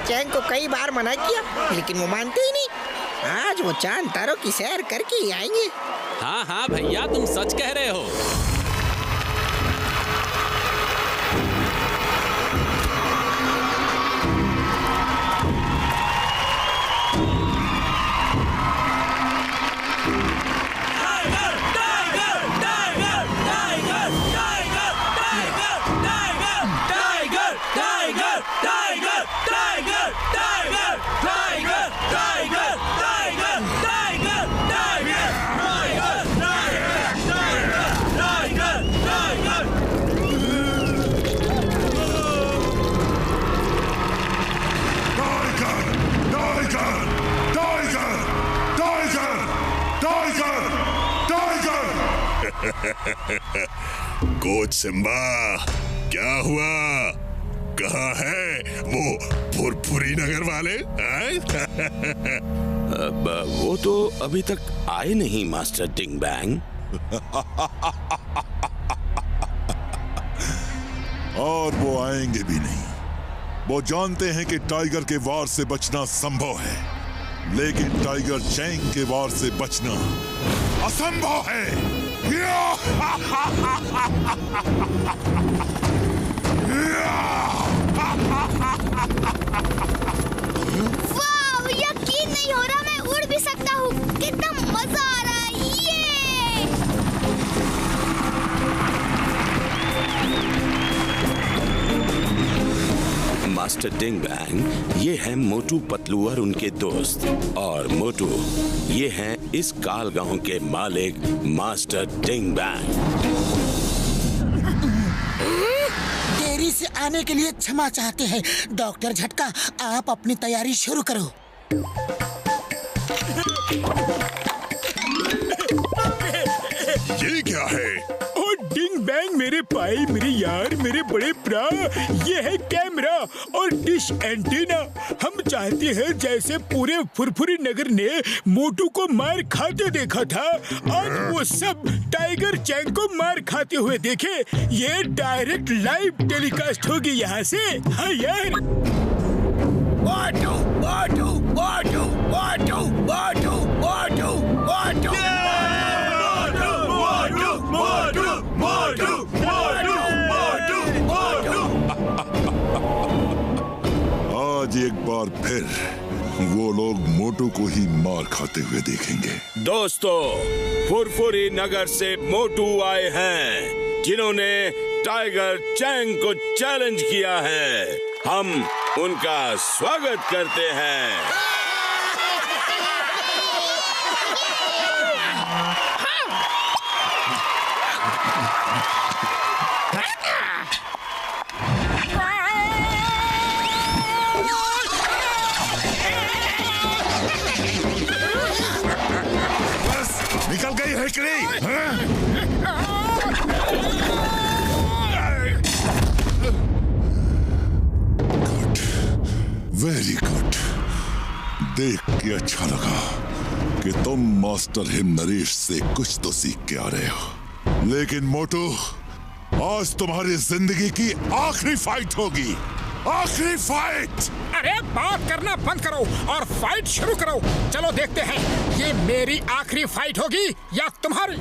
चैंग को कई बार मना किया, लेकिन वो मानते ही नहीं। आज वो चांद तारों की सैर करके ही आएंगे। हाँ हाँ भैया, तुम सच कह रहे हो। कोच सिम्बा, क्या हुआ? कहाँ है वो फुरफुरी नगर वाले? वो तो अभी तक आए नहीं मास्टर डिंग बैंग। और वो आएंगे भी नहीं। वो जानते हैं कि टाइगर के वार से बचना संभव है, लेकिन टाइगर चैंग के वार से बचना असंभव है। वाव, यकीन नहीं हो रहा, मैं उड़ भी सकता हूँ। कितना मजा आ रहा है ये। मास्टर डिंग बैंग, ये है मोटू पतलू और उनके दोस्त। और मोटू, ये हैं इस काल गांव के मालिक मास्टर डिंग बैंग। देरी से आने के लिए क्षमा चाहते हैं। डॉक्टर झटका, आप अपनी तैयारी शुरू करो। ये क्या है? ओ डिंग बैंग, मेरे भाई, मेरे यार, मेरे बड़े भरा, ये है कैमरा और डिश एंटीना। हम चाहते हैं जैसे पूरे फुरफुरी नगर ने मोटू को मार खाते देखा था, आज वो सब टाइगर चैंग को मार खाते हुए देखे। ये डायरेक्ट लाइव टेलीकास्ट होगी यहाँ से। हाँ यार। मोटू, मोटू, मोटू, मोटू, मोटू, मोटू, मोटू। आज एक बार फिर वो लोग मोटू को ही मार खाते हुए देखेंगे। दोस्तों, फुरफुरी नगर से मोटू आए हैं, जिन्होंने टाइगर चैंग को चैलेंज किया है। हम उनका स्वागत करते हैं। निकल गई है कि नहीं? देख के अच्छा लगा कि तुम मास्टर हिम नरेश से कुछ तो सीख के आ रहे हो। लेकिन मोटू, आज तुम्हारी जिंदगी की आखिरी फाइट होगी, आखिरी फाइट। अरे बात करना बंद करो और फाइट शुरू करो। चलो देखते हैं ये मेरी आखिरी फाइट होगी या तुम्हारी।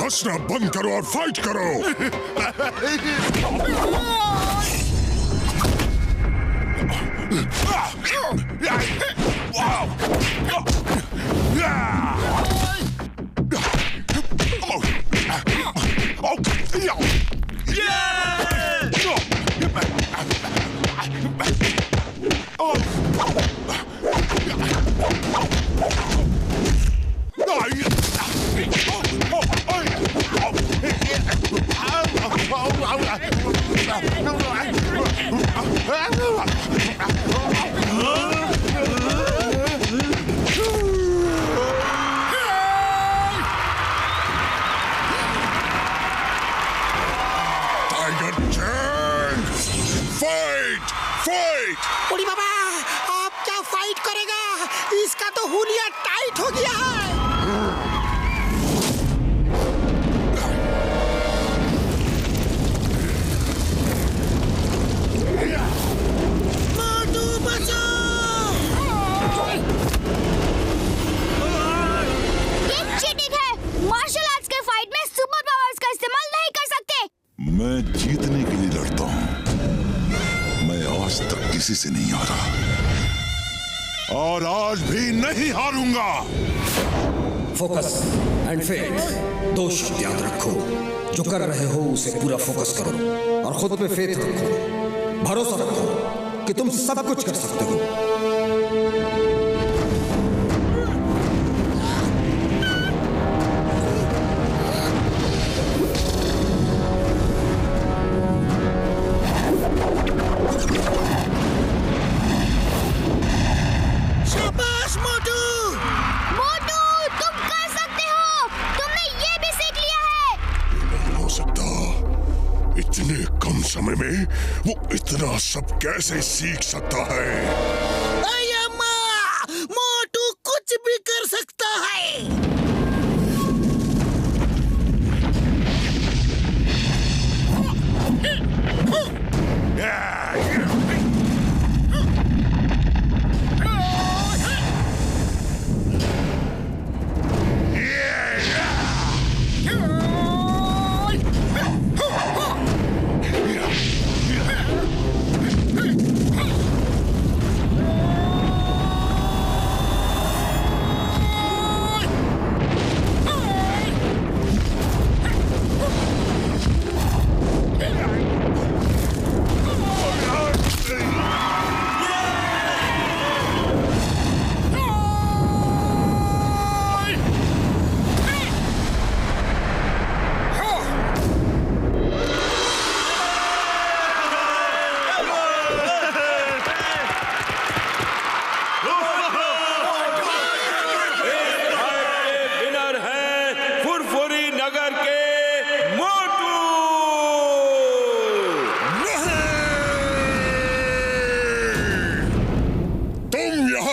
हंसना बंद करो और फाइट करो। उड़ी बाबा, आप क्या फाइट करेगा? इसका तो हुलिया टाइट हो गया है। मोटू बचाओ! ये चीटिंग है। मार्शल आर्ट्स के फाइट में सुपर पावर्स का इस्तेमाल नहीं कर सकते। मैं जीतने के लिए लड़ता हूँ, आज तक किसी से नहीं हारा और आज भी नहीं हारूंगा। फोकस एंड फेथ, दो शब्द याद रखो। जो कर रहे हो उसे पूरा फोकस करो और खुद पे फेथ रखो। भरोसा रखो कि तुम सब कुछ कर सकते हो। इतने कम समय में वो इतना सब कैसे सीख सकता है? अम्मा, मोटू कुछ भी कर सकता है।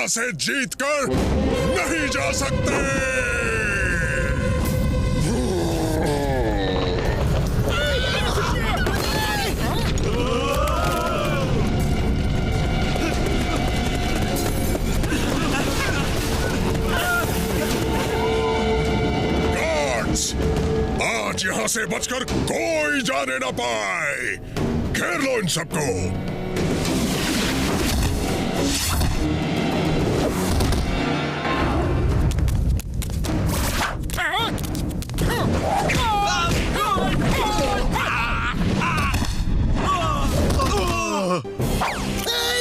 यहाँ से जीतकर नहीं जा सकते। आज यहाँ से बचकर कोई जाने न पाए। घेर लो इन सबको।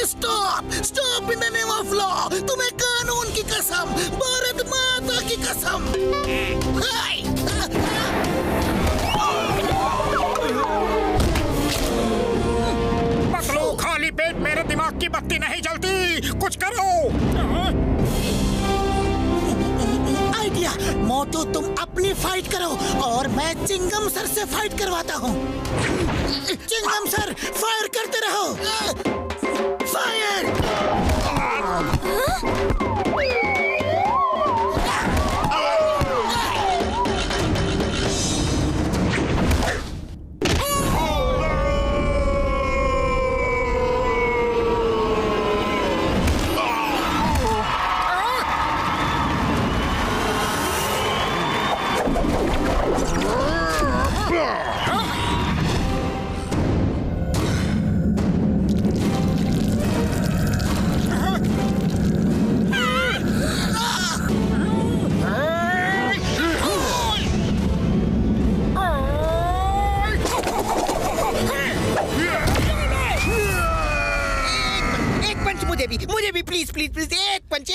Stop stop in the name of law. तुम्हें कानून की कसम, भारत माता की कसम। पकड़ो, खाली पेट मेरे दिमाग की बत्ती नहीं जलती। कुछ करो। आइडिया। मोटू तुम अपनी फाइट करो और मैं चिंगम सर से फाइट करवाता हूँ। चिंगम सर फायर करते रहो। फायर। मुझे भी प्लीज प्लीज प्लीज एक पंच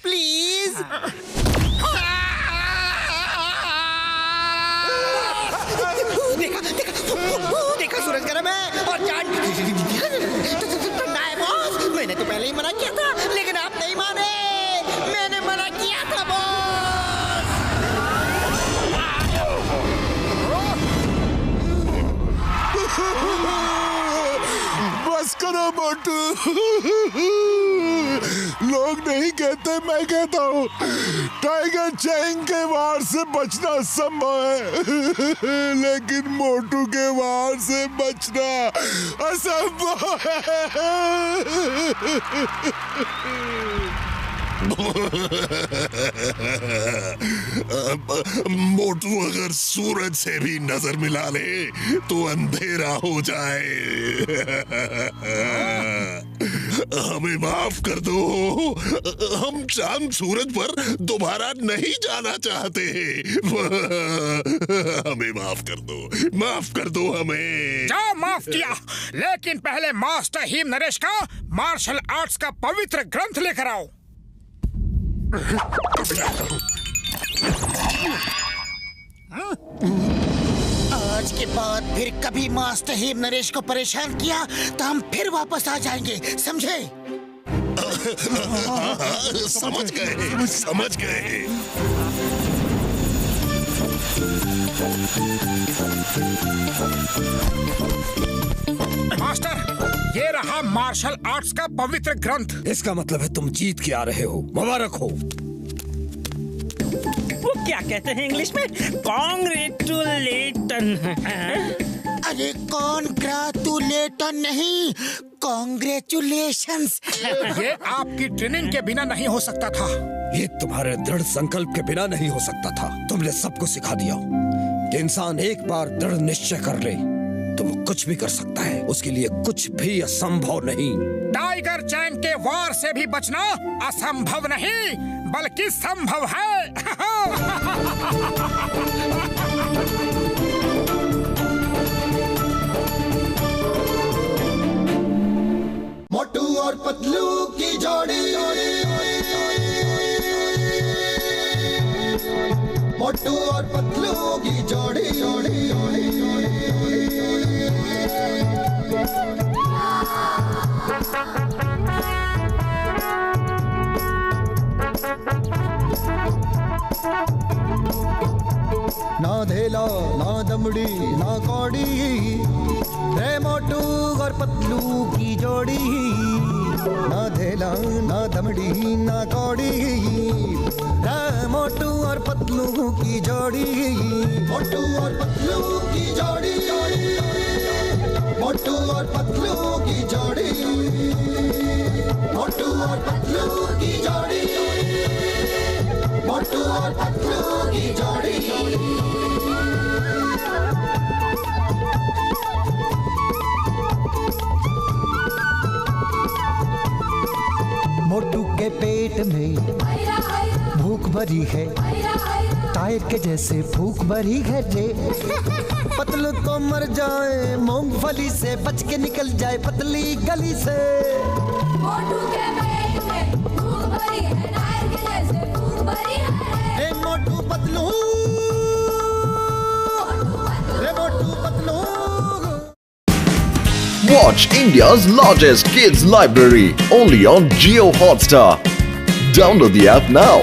प्लीज। देखा सूरज गर्म है और चांद ठंडा है बॉस। मैंने तो पहले ही मना किया था, लेकिन आप नहीं माने। मैंने मना किया था बस करो मोटू। लोग नहीं कहते, मैं कहता हूँ। टाइगर चैंग के वार से बचना संभव है, लेकिन मोटू के वार से बचना असंभव है। मोटू अगर सूरज से भी नजर मिला ले तो अंधेरा हो जाए। हमें माफ कर दो। हम चांद सूरज पर दोबारा नहीं जाना चाहते। हमें माफ कर दो हमें। जाओ, माफ किया, लेकिन पहले मास्टर हीम नरेश का मार्शल आर्ट्स का पवित्र ग्रंथ लेकर आओ। आज के बाद फिर कभी मास्टर हीम नरेश को परेशान किया तो हम फिर वापस आ जाएंगे, समझे? समझ गए। मास्टर, ये रहा मार्शल आर्ट्स का पवित्र ग्रंथ। इसका मतलब है तुम जीत के आ रहे हो। मुबारक हो। वो क्या कहते हैं इंग्लिश में? कॉन्ग्रेचुलेटन। अरे कॉन्ग्रेचुलेटन नहीं, कॉन्ग्रेचुलेशंस। ये आपकी ट्रेनिंग के बिना नहीं हो सकता था। ये तुम्हारे दृढ़ संकल्प के बिना नहीं हो सकता था। तुमने सबको सिखा दिया कि इंसान एक बार दृढ़ निश्चय कर ले तो वो कुछ भी कर सकता है। उसके लिए कुछ भी असंभव नहीं। टाइगर चैंग के वार से भी बचना असंभव नहीं बल्कि संभव है। मोटू और पतलू की जोड़ी, मोटू और पतलू की जोड़ी, ना धेला ना दमड़ी ना कौड़ी, रे मोटू और पतलू की जोड़ी। ना छेला ना दमड़ी ना कौड़ी, मोटू और पतलू की जोड़ी, मोटू और पतलू की जोड़ी, मोटू और पतलू की जोड़ी, मोटू और पतलू की जोड़ी, मोटू और पतलू की जोड़ी। मोटू के पेट में भूख भरी है, टायर के जैसे भूख भरी है रे। पतलू तो मर जाए मूंगफली से, बच के निकल जाए पतली गली से। मोटू के पेट में भूख भरी है, टायर के जैसे भूख भरी है। ए मोटू पतलू, रे Motu Patlu. Watch India's largest kids library only on Jio Hotstar. Download the app now.